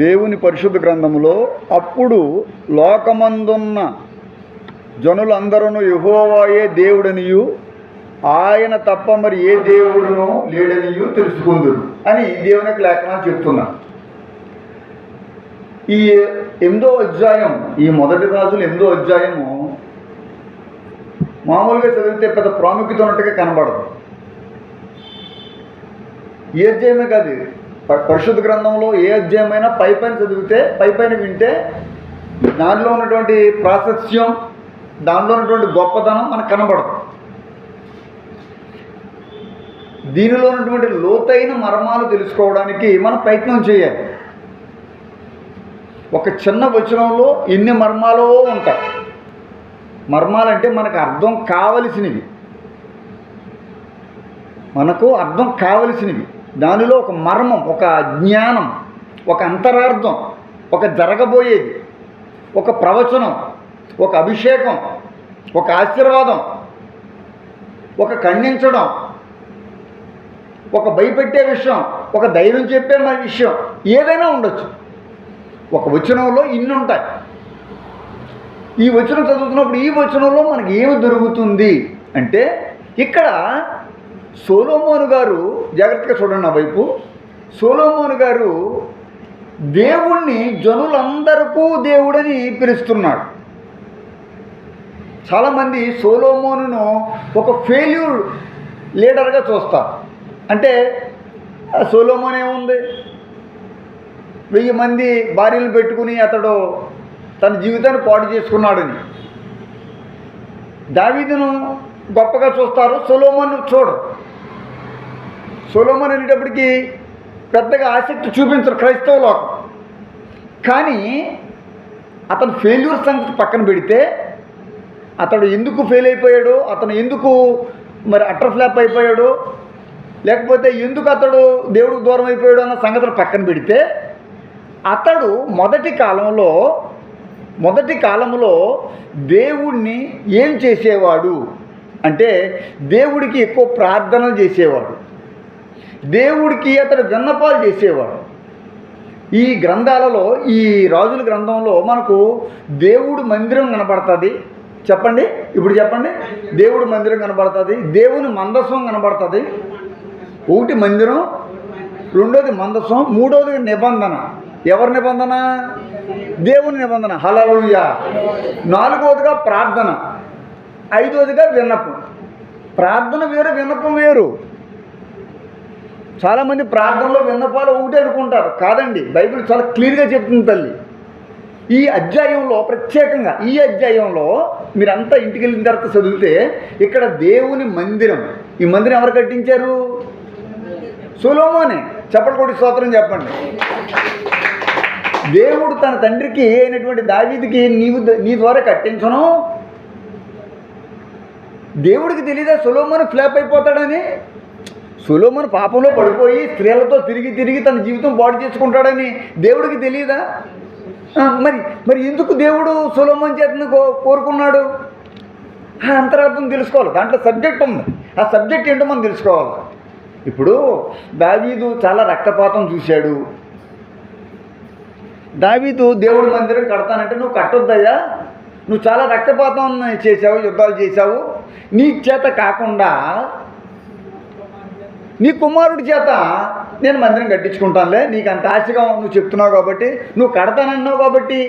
దేవుని పరిశుద్ధ గ్రంథములో అప్పుడు లోకమందున్న జనులందరూ యెహోవాయే దేవుడనియు ఆయన తప్ప మరి ఏ దేవుడునో లేడనియు తెలుసుకుందురు అని దేవుని యొక్క లేఖనాలు చెప్తున్నా. ఈ 8వ అధ్యాయం, ఈ మొదటి రాజుల 8వ అధ్యాయము మామూలుగా చదివితే పెద్ద ప్రాముఖ్యత ఉన్నట్టుగా కనబడదు. ఏ అధ్యాయమే కాదు, పరిశుద్ధ గ్రంథంలో ఏ అధ్యాయమైనా పైపైన చదివితే, పైపైన వింటే దానిలో ఉన్నటువంటి ప్రాశస్త్యం, దానిలో ఉన్నటువంటి గొప్పతనం మనకు కనబడదు. దీనిలో ఉన్నటువంటి లోతైన మర్మాలు తెలుసుకోవడానికి మనం ప్రయత్నం చేయాలి. ఒక చిన్న వచనంలో ఎన్ని మర్మాలో ఉంటాయి. మర్మాలంటే మనకు అర్థం కావలసినవి, మనకు అర్థం కావలసినవి. దానిలో ఒక మర్మం, ఒక జ్ఞానం, ఒక అంతరార్థం, ఒక జరగబోయేది, ఒక ప్రవచనం, ఒక అభిషేకం, ఒక ఆశీర్వాదం, ఒక ఖండించడం, ఒక భయపెట్టే విషయం, ఒక ధైర్యం చెప్పే విషయం, ఏదైనా ఉండొచ్చు. ఒక వచనంలో ఇన్ని ఉంటాయి. ఈ వచనం చదువుతున్నప్పుడు ఈ వచనంలో మనకి ఏమి దొరుకుతుంది అంటే, ఇక్కడ సొలొమోను గారు, జాగ్రత్తగా చూడండి నా వైపు, సొలొమోను గారు దేవుణ్ణి జనులందరికీ దేవుడని పిలుస్తున్నాడు. చాలామంది సొలొమోనును ఒక ఫెయిల్యూర్ లీడర్గా చూస్తారు. అంటే సొలొమోన్ ఏముంది, 1000 మంది భార్యలు పెట్టుకుని అతడు తన జీవితాన్ని పాడు చేసుకున్నాడని. దావీదును గొప్పగా చూస్తారు, సొలొమోను చూడరు. సొలొమోన్ అనేటప్పటికీ పెద్దగా ఆసక్తి చూపించరు క్రైస్తవ లోకం. కానీ అతను ఫెయిల్యూర్ సంగతి పక్కన పెడితే, అతడు ఎందుకు ఫెయిల్ అయిపోయాడో, అతను ఎందుకు మరి అటర్ ఫ్లాప్ అయిపోయాడో, లేకపోతే ఎందుకు అతడు దేవుడికి దూరం అయిపోయాడు అన్న సంగతులు పక్కన పెడితే, అతడు మొదటి కాలంలో దేవుణ్ణి ఏం చేసేవాడు అంటే, దేవుడికి ఎక్కువ ప్రార్థనలు చేసేవాడు, దేవుడికి అతడు విన్నపాలు చేసేవాడు. ఈ గ్రంథాలలో, ఈ రాజుల గ్రంథంలో మనకు దేవుడు మందిరం కనబడుతుంది. చెప్పండి, ఇప్పుడు చెప్పండి. దేవుడు మందిరం కనబడుతుంది, దేవుని మందసం కనబడుతుంది. ఒకటి మందిరం, రెండోది మందసం, మూడోది నిబంధన. ఎవరి నిబంధన? దేవుని నిబంధన. హల్లెలూయా. నాలుగోదిగా ప్రార్థన, ఐదోదిగా విన్నపం. ప్రార్థన వేరు, విన్నపం వేరు. చాలామంది ప్రార్థనలో విన్నపాలు ఒకటి అనుకుంటారు. కాదండి, బైబిల్ చాలా క్లియర్గా చెప్తుంది తల్లి. ఈ అధ్యాయంలో, ప్రత్యేకంగా ఈ అధ్యాయంలో మీరంతా ఇంటికి వెళ్ళిన తర్వాత చదివితే, ఇక్కడ దేవుని మందిరం, ఈ మందిరం ఎవరు కట్టించారు? సొలొమోనే. చప్పటి కొట్టి స్తోత్రం చెప్పండి. దేవుడు తన తండ్రికి అయినటువంటి దావీదుకి, నీ ద్వారా కట్టించను. దేవుడికి తెలియదా సొలొమోను ఫ్లాప్ అయిపోతాడని? సొలొమోను పాపంలో పడిపోయి స్త్రీలతో తిరిగి తన జీవితం పాడు చేసుకుంటాడని దేవుడికి తెలియదా? మరి ఎందుకు దేవుడు సొలొమోను చేతను కోరుకున్నాడు? ఆ అంతరార్థం తెలుసుకోవాలి. దాంట్లో సబ్జెక్ట్ ఉంది. ఆ సబ్జెక్ట్ ఏంటో మనం తెలుసుకోవాలి. ఇప్పుడు దావీదు చాలా రక్తపాతం చూశాడు. దావీదు దేవుడి మందిరం కడతానంటే, నువ్వు కట్టొద్దయ్యా, నువ్వు చాలా రక్తపాతం చేశావు, యుద్ధాలు చేశావు, నీ చేత కాకుండా నీ కుమారుడి చేత నేను మందిరం కట్టించుకుంటానులే, నీకు అంత ఆశగా నువ్వు చెప్తున్నావు కాబట్టి, నువ్వు కడతానన్నావు కాబట్టి,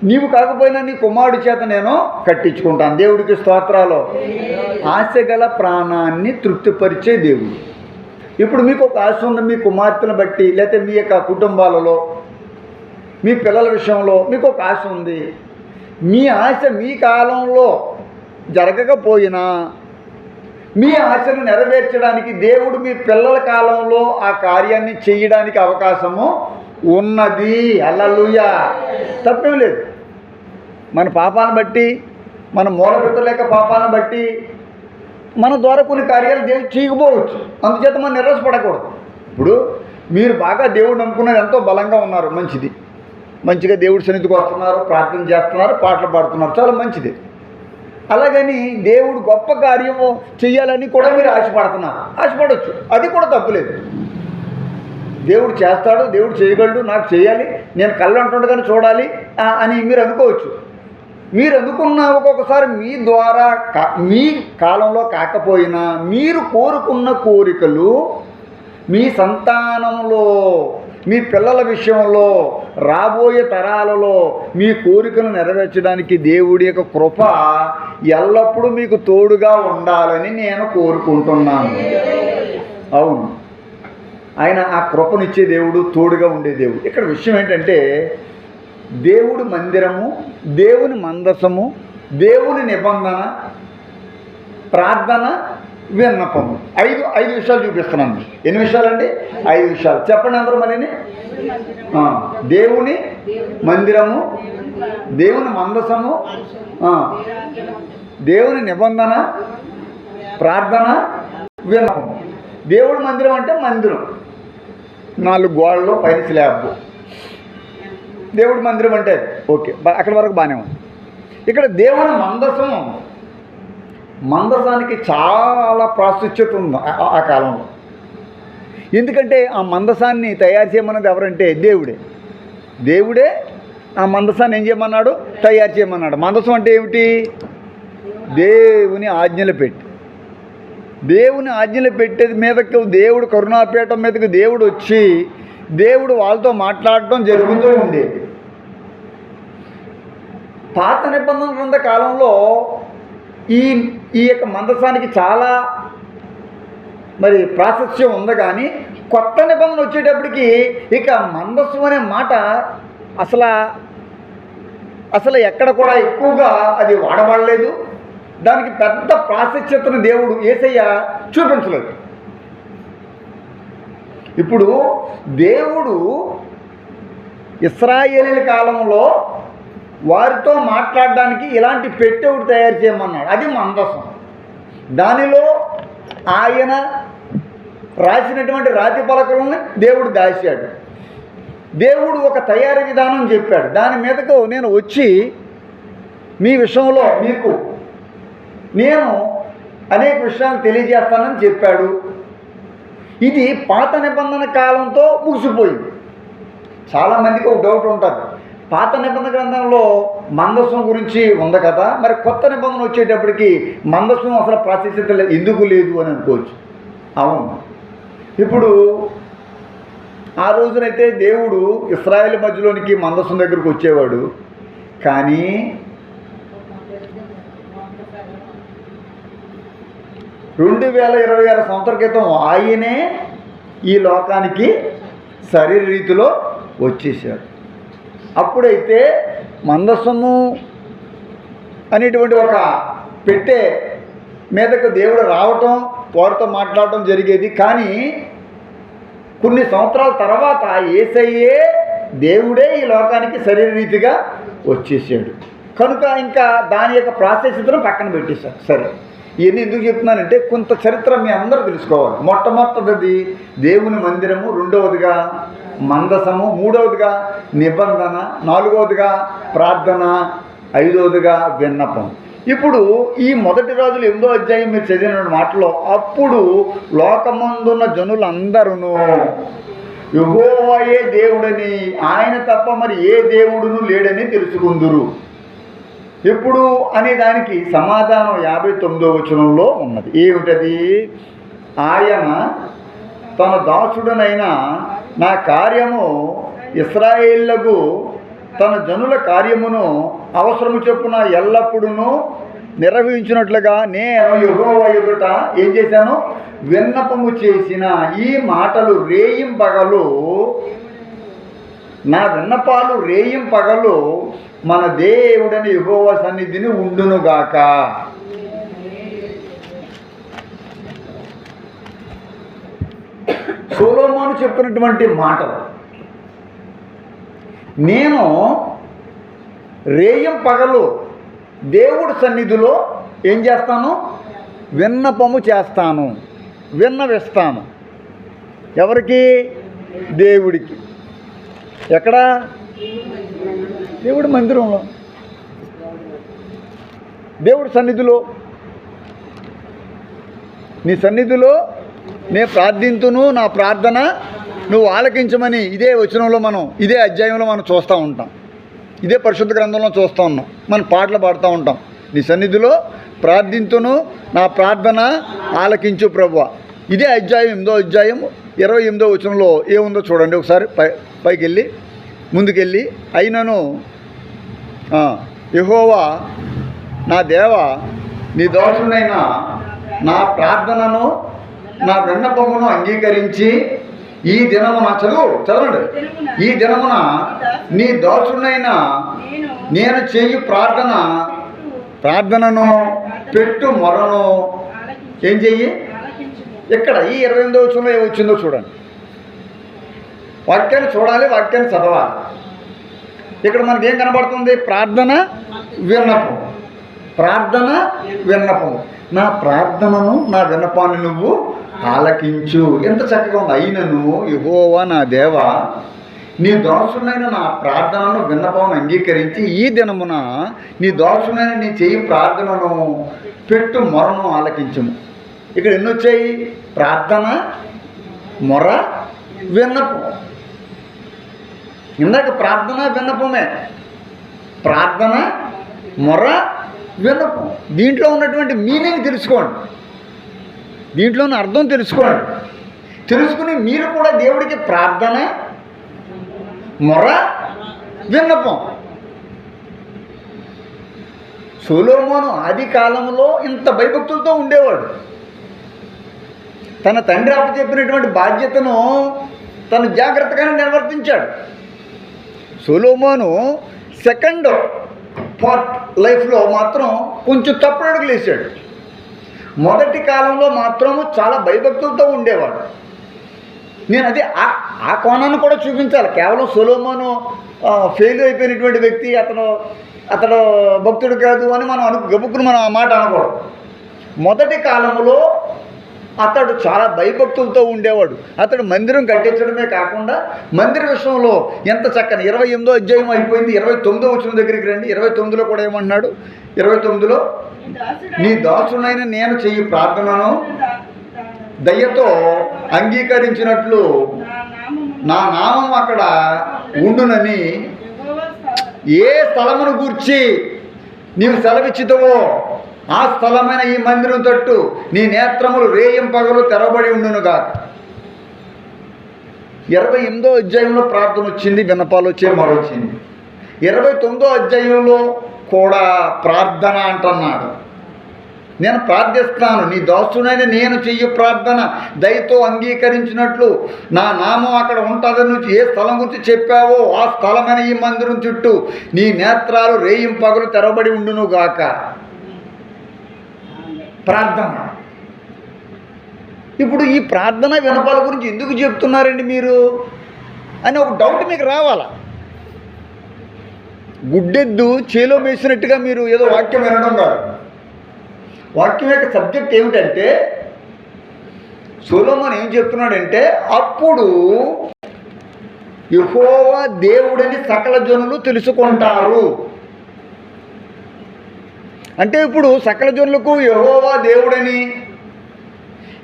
నీవు కాకపోయినా నీ కుమారుడి చేత నేను కట్టించుకుంటాను. దేవుడికి స్తోత్రాలు. ఆశ గల ప్రాణాన్ని తృప్తిపరిచే దేవుడు. ఇప్పుడు మీకు ఒక ఆశ ఉంది, మీ కుమార్తెను బట్టి, లేకపోతే మీ యొక్క కుటుంబాలలో, మీ పిల్లల విషయంలో మీకు ఒక ఆశ ఉంది. మీ ఆశ మీ కాలంలో జరగకపోయినా, మీ ఆశను నెరవేర్చడానికి దేవుడు మీ పిల్లల కాలంలో ఆ కార్యాన్ని చేయడానికి అవకాశము ఉన్నది. హల్లెలూయా. తప్పేం లేదు. మన పాపాలను బట్టి, మన మూలపిత లేక పాపాలను బట్టి మన ద్వారా కొన్ని కార్యాలు దేవుడు చేయకపోవచ్చు. అందుచేత మనం నిరాశపడకూడదు. ఇప్పుడు మీరు బాగా దేవుడు నమ్ముకున్నది, ఎంతో బలంగా ఉన్నారు, మంచిది. మంచిగా దేవుడి సన్నిధికి వస్తున్నారు, ప్రార్థన చేస్తున్నారు, పాటలు పాడుతున్నారు, చాలా మంచిది. అలాగని దేవుడు గొప్ప కార్యము చేయాలని కూడా మీరు ఆశపడుతున్నారు. ఆశపడవచ్చు, అది కూడా తప్పులేదు. దేవుడు చేస్తాడు, దేవుడు చేయగలడు, నాకు చేయాలి, నేను కళ్ళు అంటుండగానే చూడాలి అని మీరు అనుకోవచ్చు. మీరు అనుకున్న ఒక్కొక్కసారి మీ ద్వారా మీ కాలంలో కాకపోయినా మీరు కోరుకున్న కోరికలు మీ సంతానంలో, మీ పిల్లల విషయంలో, రాబోయే తరాలలో మీ కోరికను నెరవేర్చడానికి దేవుడి యొక్క కృప ఎల్లప్పుడూ మీకు తోడుగా ఉండాలని నేను కోరుకుంటున్నాను. అవును, ఆయన ఆ కృపనిచ్చే దేవుడు, తోడుగా ఉండే దేవుడు. ఇక్కడ విషయం ఏంటంటే దేవుడి మందిరము, దేవుని మందసము, దేవుని నిబంధన, ప్రార్థన, విన్నపము, ఐదు విషయాలు చూపిస్తున్నాను. ఎన్ని విషయాలండి? 5 విషయాలు. చెప్పండి అందరూ మళ్ళీ. దేవుని మందిరము, దేవుని మందసము, దేవుని నిబంధన, ప్రార్థన, విన్నపము. దేవుడి మందిరం అంటే మందిరం, 4 గోడలు, పైన స్లాబ్. దేవుడి మందిరం అంటే ఓకే, అక్కడి వరకు బాగానే ఉంది. ఇక్కడ దేవుని మందసం, మందసానికి చాలా ప్రాశస్త్యత ఉంది ఆ కాలంలో. ఎందుకంటే ఆ మందసాన్ని తయారు చేయమన్నది ఎవరంటే దేవుడే ఆ మందసాన్ని ఏం చేయమన్నాడు? తయారు చేయమన్నాడు. మందసం అంటే ఏమిటి? దేవుని ఆజ్ఞలు పెట్టి, దేవుని ఆజ్ఞలు పెట్టేది మీదకి దేవుడు కరుణాపీఠం మీదకి దేవుడు వచ్చి దేవుడు వాళ్ళతో మాట్లాడటం జరుగుతూ ఉండేది. పాత నిబంధన గ్రంథ కాలంలో ఈ యొక్క మందసానికి చాలా మరి ప్రాశస్త్యం ఉంది. కానీ కొత్త నిబంధన వచ్చేటప్పటికి ఇక మందసం అనే మాట అసలు ఎక్కడ కూడా ఎక్కువగా అది వాడబడలేదు. దానికి పెద్ద ప్రాశస్త్యతను దేవుడు యేసయ్య చూపించలేదు. ఇప్పుడు దేవుడు ఇశ్రాయేలీయుల కాలంలో వారితో మాట్లాడడానికి ఇలాంటి పెట్టె ఒకటి తయారు చేయమన్నాడు. అది మందసం. దానిలో ఆయన రాసినటువంటి రాతి పలకలను దేవుడు దాచాడు. దేవుడు ఒక తయారీ విధానం చెప్పాడు. దాని మీదకు నేను వచ్చి మీ విషయంలో మీకు నేను అనేక విషయాలు తెలియజేస్తానని చెప్పాడు. ఇది పాత నిబంధన కాలంతో ముగిసిపోయింది. చాలామందికి ఒక డౌట్ ఉంటుంది, పాత నిబంధన గ్రంథంలో మందసం గురించి ఉంది కదా, మరి కొత్త నిబంధన వచ్చేటప్పటికి మందసం అసలు ప్రాశస్త్యత ఎందుకు లేదు అని అనుకోవచ్చు. అవును, ఇప్పుడు ఆ రోజునైతే దేవుడు ఇశ్రాయేలు మధ్యలోనికి మందసం దగ్గరకు వచ్చేవాడు. కానీ 2026 సంవత్సరాల క్రితం ఆయనే ఈ లోకానికి శరీర రీతిలో వచ్చేసాడు. అప్పుడైతే మందసము అనేటువంటి ఒక పెట్టె మీదకు దేవుడు రావటం, వారితో మాట్లాడటం జరిగేది. కానీ కొన్ని సంవత్సరాల తర్వాత యేసయ్యే దేవుడే ఈ లోకానికి శరీర రీతిగా వచ్చేసాడు. కనుక ఇంకా దాని యొక్క ప్రాశస్త్యతను పక్కన పెట్టేశారు. సరే, ఇవన్నీ ఎందుకు చెప్తున్నానంటే కొంత చరిత్ర మీ అందరూ తెలుసుకోవాలి. మొట్టమొదటిది దేవుని మందిరము, రెండవదిగా మందసము, మూడవదిగా నిబంధన, నాలుగవదిగా ప్రార్థన, ఐదవదిగా విన్నపం. ఇప్పుడు ఈ మొదటి రోజులు 8వ అధ్యాయం మీరు చదివిన మాటలో, అప్పుడు లోకమందున్న జనులందరూ యెహోవాయే దేవుడని, ఆయన తప్ప మరి ఏ దేవుడును లేడని తెలుసుకుందురు. ఎప్పుడు అనే దానికి సమాధానం 59వ వచనంలో ఉన్నది. ఏమిటది? ఆయన తన దాసుడనైన నా కార్యము ఇశ్రాయేలులకు తన జనుల కార్యమును అవసరము చొప్పున ఎల్లప్పుడూ నిర్వహించినట్లుగా నేను యెహోవా ఎదుట ఏం చేశాను? విన్నపము చేసిన ఈ మాటలు రేయింపగలు, నా విన్నపాలు రేయింపగలు మన దేవుడని యెహోవా సన్నిధిని ఉండునుగాక. సొలొమోను చెప్తున్నటువంటి మాటలు నేను రేయింపగలు దేవుడి సన్నిధిలో ఏం చేస్తాను? విన్నపము చేస్తాను, విన్నవిస్తాను. ఎవరికి? దేవుడికి. ఎక్కడ? దేవుడి మందిరంలో, దేవుడి సన్నిధిలో. నీ సన్నిధిలో నేను ప్రార్థింతును, నా ప్రార్థన నువ్వు ఆలకించమని ఇదే వచనంలో మనం ఇదే అధ్యాయంలో మనం చూస్తూ ఉంటాం. ఇదే పరిశుద్ధ గ్రంథంలో చూస్తూ ఉన్నాం. మనం పాటలు పాడుతూ ఉంటాం. నీ సన్నిధిలో ప్రార్థింతును, నా ప్రార్థన ఆలకించు ప్రభువా. ఇదే అధ్యాయం 8వ అధ్యాయం 28వ వచనంలో ఏముందో చూడండి ఒకసారి. పైకి వెళ్ళి ముందుకెళ్ళి, అయినను యెహోవా నా దేవా, నీ దోషునైన నా ప్రార్థనను నా విన్నపమును అంగీకరించి ఈ దినమున చదవండి. ఈ దినమున నీ దోషునైన నేను చేయు ప్రార్థనను పెట్టు మొరను ఏం చెయ్యి. ఇక్కడ ఈ 28వ వచనంలో ఏమొచ్చిందో చూడండి. వాక్యాన్ని చూడాలి, వాక్యాన్ని చదవాలి. ఇక్కడ మనకి ఏం కనబడుతుంది? ప్రార్థన విన్నపం. ప్రార్థన విన్నపం. నా ప్రార్థనను నా విన్నపాన్ని నువ్వు ఆలకించు. ఎంత చక్కగా ఉంది. అయినను యెహోవా నా దేవా, నీ దోషునైన నా ప్రార్థనను విన్నపం అంగీకరించి ఈ దినమున నీ దోషునైన నీ చేయి ప్రార్థనను పెట్టు మొరను ఆలకించుము. ఇక్కడ ఎన్ని వచ్చాయి? ప్రార్థన, మొర, విన్నపం. ఇందాక ప్రార్థన విన్నపమే. ప్రార్థన, మొర, విన్నపం. దీంట్లో ఉన్నటువంటి మీనింగ్ తెలుసుకోండి. దీంట్లో ఉన్న అర్థం తెలుసుకోండి. తెలుసుకుని మీరు కూడా దేవుడికి ప్రార్థన, మొర, విన్నపం. సొలొమోను ఆది కాలంలో ఇంత భయభక్తులతో ఉండేవాడు. తన తండ్రి అప్పచెప్పినటువంటి బాధ్యతను తను జాగ్రత్తగానే నిర్వర్తించాడు. సొలొమోను సెకండ్ పార్ట్ లైఫ్లో మాత్రం కొంచెం తప్పుడు అడుగులు వేసాడు. మొదటి కాలంలో మాత్రము చాలా భయభక్తులతో ఉండేవాడు. నేను అది ఆ కోణాన్ని కూడా చూపించాలి. కేవలం సొలొమోను ఫెయిల్ అయిపోయినటువంటి వ్యక్తి, అతడు భక్తుడు కాదు అని మనం గబుక్కును మనం ఆ మాట అనకూడదు. మొదటి కాలంలో అతడు చాలా భయభక్తులతో ఉండేవాడు. అతడు మందిరం కట్టించడమే కాకుండా మందిర విషయంలో ఎంత చక్కని 28వ అధ్యాయం అయిపోయింది. 29వ వచనం దగ్గరికి రండి. 29లో కూడా ఏమంటున్నాడు? 29లో నీ దాసునైన నేను చెయ్యి ప్రార్థనను దయతో అంగీకరించినట్లు నా నామం అక్కడ ఉండునని ఏ స్థలమును గూర్చి నీవు సెలవిచ్చితవో ఆ స్థలమైన ఈ మందిరం తట్టు నీ నేత్రములు రేయం పగలు తెరబడి ఉండునుగాక. 28వ అధ్యాయంలో ప్రార్థన వచ్చింది, విన్నపాలు వచ్చే మరొచ్చింది. 29వ అధ్యాయంలో కూడా ప్రార్థన అంటున్నాడు. నేను ప్రార్థిస్తాను, నీ దాసునైన నేను చెయ్యి ప్రార్థన దయతో అంగీకరించినట్లు నా నామం అక్కడ ఉంటుందని నువ్వు ఏ స్థలం గురించి చెప్పావో ఆ స్థలమైన ఈ మందిరం చుట్టూ నీ నేత్రాలు రేయం పగలు తెరబడి ఉండునుగాక. ప్రార్థన. ఇప్పుడు ఈ ప్రార్థన వినపాల గురించి ఎందుకు చెప్తున్నారండి మీరు అని ఒక డౌట్ మీకు రావాలా? గుడ్డెద్దు చేలో మేసినట్టుగా మీరు ఏదో వాక్యం వినడం కాదు. వాక్యం యొక్క సబ్జెక్ట్ ఏమిటంటే, సొలొమోను ఏం చెప్తున్నాడంటే, అప్పుడు యెహోవా దేవుడని సకల జనులు తెలుసుకుంటారు. అంటే ఇప్పుడు సకల జనులకు యెహోవా దేవుడని,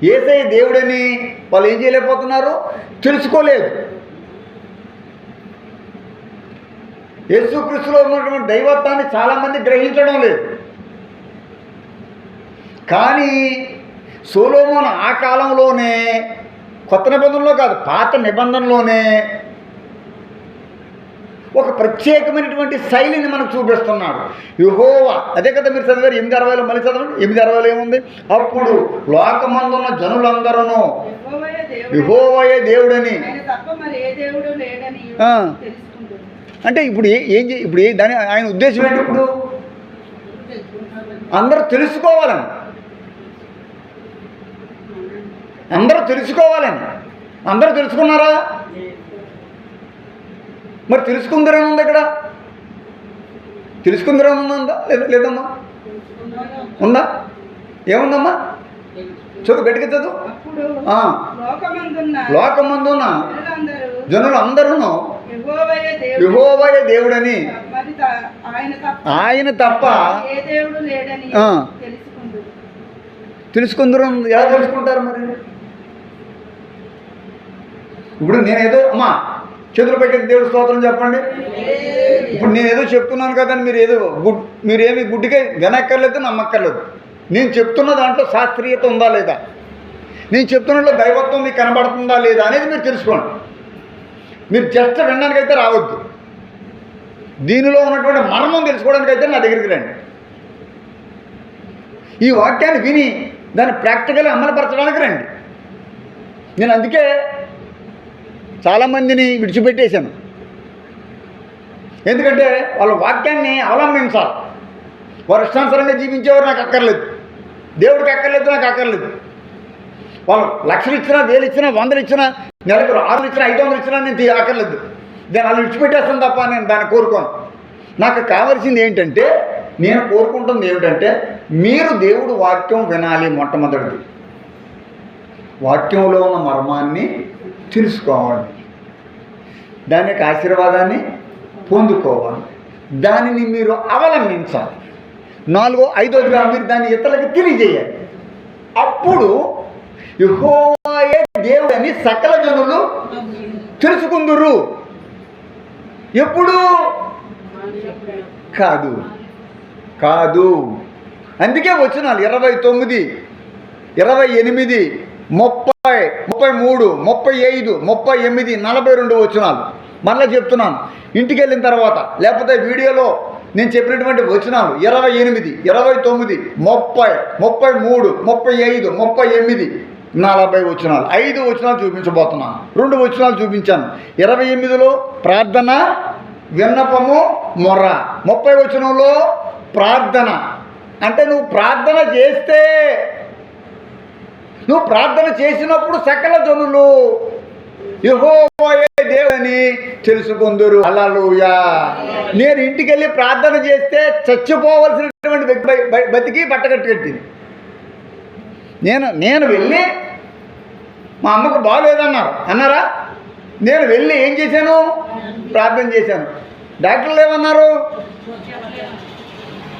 యేసయ్య దేవుడని వాళ్ళు ఏం చేయలేకపోతున్నారు? తెలుసుకోలేదు. యేసుక్రీస్తులో ఉన్నటువంటి దైవత్వాన్ని చాలామంది గ్రహించడం లేదు. కానీ సొలొమోను ఆ కాలంలోనే, కొత్త నిబంధనలో కాదు పాత నిబంధనలోనే ఒక ప్రత్యేకమైనటువంటి శైలిని మనకు చూపిస్తున్నాడు. యెహోవా, అదే కదా మీరు చదివారు 8:60లో, మళ్ళీ చదవండి. 8:60లో ఏముంది? అప్పుడు లోకమందున్న జనులందరూ యెహోవాయే దేవుడని. అంటే ఇప్పుడు ఇప్పుడు దాని ఆయన ఉద్దేశం ఏంటి? ఇప్పుడు అందరూ తెలుసుకోవాలని, అందరూ తెలుసుకున్నారా? మరి తెలుసుకుందరేముంది ఇక్కడ? తెలుసుకుందరేముందా? లేదమ్మా? ఉందా? ఏముందమ్మా? చదువు, గట్టిగా చదువు. లోకమందున్న జనులు అందరూ యెహోవాయే దేవుడని, ఆయన తప్ప తెలుసుకుందరు. ఎలా తెలుసుకుంటారు మరి? ఇప్పుడు నేనేదో అమ్మా చేతులు పైకి దేవుడు స్తోత్రం చెప్పండి. ఇప్పుడు నేనేదో చెప్తున్నాను కదండి, మీరేమి గుడ్డిగా వినక్కర్లేదు, నమ్మక్కర్లేదు. నేను చెప్తున్న దాంట్లో శాస్త్రీయత ఉందా లేదా, నేను చెప్తున్నట్లో దైవత్వం మీకు కనబడుతుందా లేదా అనేది మీరు తెలుసుకోండి. మీరు జస్ట్ వినడానికైతే రావద్దు. దీనిలో ఉన్నటువంటి మర్మం తెలుసుకోవడానికైతే నా దగ్గరికి రండి. ఈ వాక్యాన్ని విని దాన్ని ప్రాక్టికల్గా అమలుపరచడానికి రండి. నేను అందుకే చాలామందిని విడిచిపెట్టేశాను. ఎందుకంటే వాళ్ళ వాక్యాన్ని అవలంబించాలి. వారు ఇష్టానుసారంగా జీవించేవారు నాకు అక్కర్లేదు, దేవుడికి అక్కర్లేదు, నాకు అక్కర్లేదు. వాళ్ళు లక్షలు ఇచ్చినా, 1000 ఇచ్చినా, 100 ఇచ్చినా, నెలకు 600 ఇచ్చినా, 500 ఇచ్చినా నేను అక్కర్లేదు. దాన్ని వాళ్ళు విడిచిపెట్టేస్తాను తప్ప నేను దాన్ని కోరుకోను. నాకు కావాల్సింది ఏంటంటే, నేను కోరుకుంటుంది ఏమిటంటే, మీరు దేవుడు వాక్యం వినాలి. మొట్టమొదటిది వాక్యంలో ఉన్న మర్మాన్ని తెలుసుకోవాలి, దాని యొక్క ఆశీర్వాదాన్ని పొందుకోవాలి, దానిని మీరు అవలంబించాలి. 4వ 5వదిగా మీరు దాన్ని ఇతరులకు తెలియజేయాలి. అప్పుడు యెహోవాయే దేవుడని సకల జనులు తెలుసుకుందురు. ఎప్పుడు కాదు కాదు అందుకే వచనాలు 29, 28, 30, 33, 35, 38, 42 వచనాలు మళ్ళీ చెప్తున్నాను. ఇంటికి వెళ్ళిన తర్వాత లేకపోతే వీడియోలో నేను చెప్పినటువంటి వచనాలు 28, 29, 30, 33, 35, 38, 40 వచనాలు, 5 వచనాలు చూపించబోతున్నాను. 2 వచనాలు చూపించాను. 28లో ప్రార్థన, విన్నపము, మొర్ర. 30 వచనంలో ప్రార్థన. అంటే నువ్వు ప్రార్థన చేసినప్పుడు సకల జనులు యెహోవాయే దేవుడని తెలుసుకుందురు. హల్లెలూయా. నేను ఇంటికి వెళ్ళి ప్రార్థన చేస్తే చచ్చిపోవలసినటువంటి వ్యక్తి బతికి బట్టకట్టింది. నేను వెళ్ళి మా అమ్మకు బాగోలేదన్నారా? నేను వెళ్ళి ఏం చేశాను? ప్రార్థన చేశాను. డాక్టర్లు ఏమన్నారు?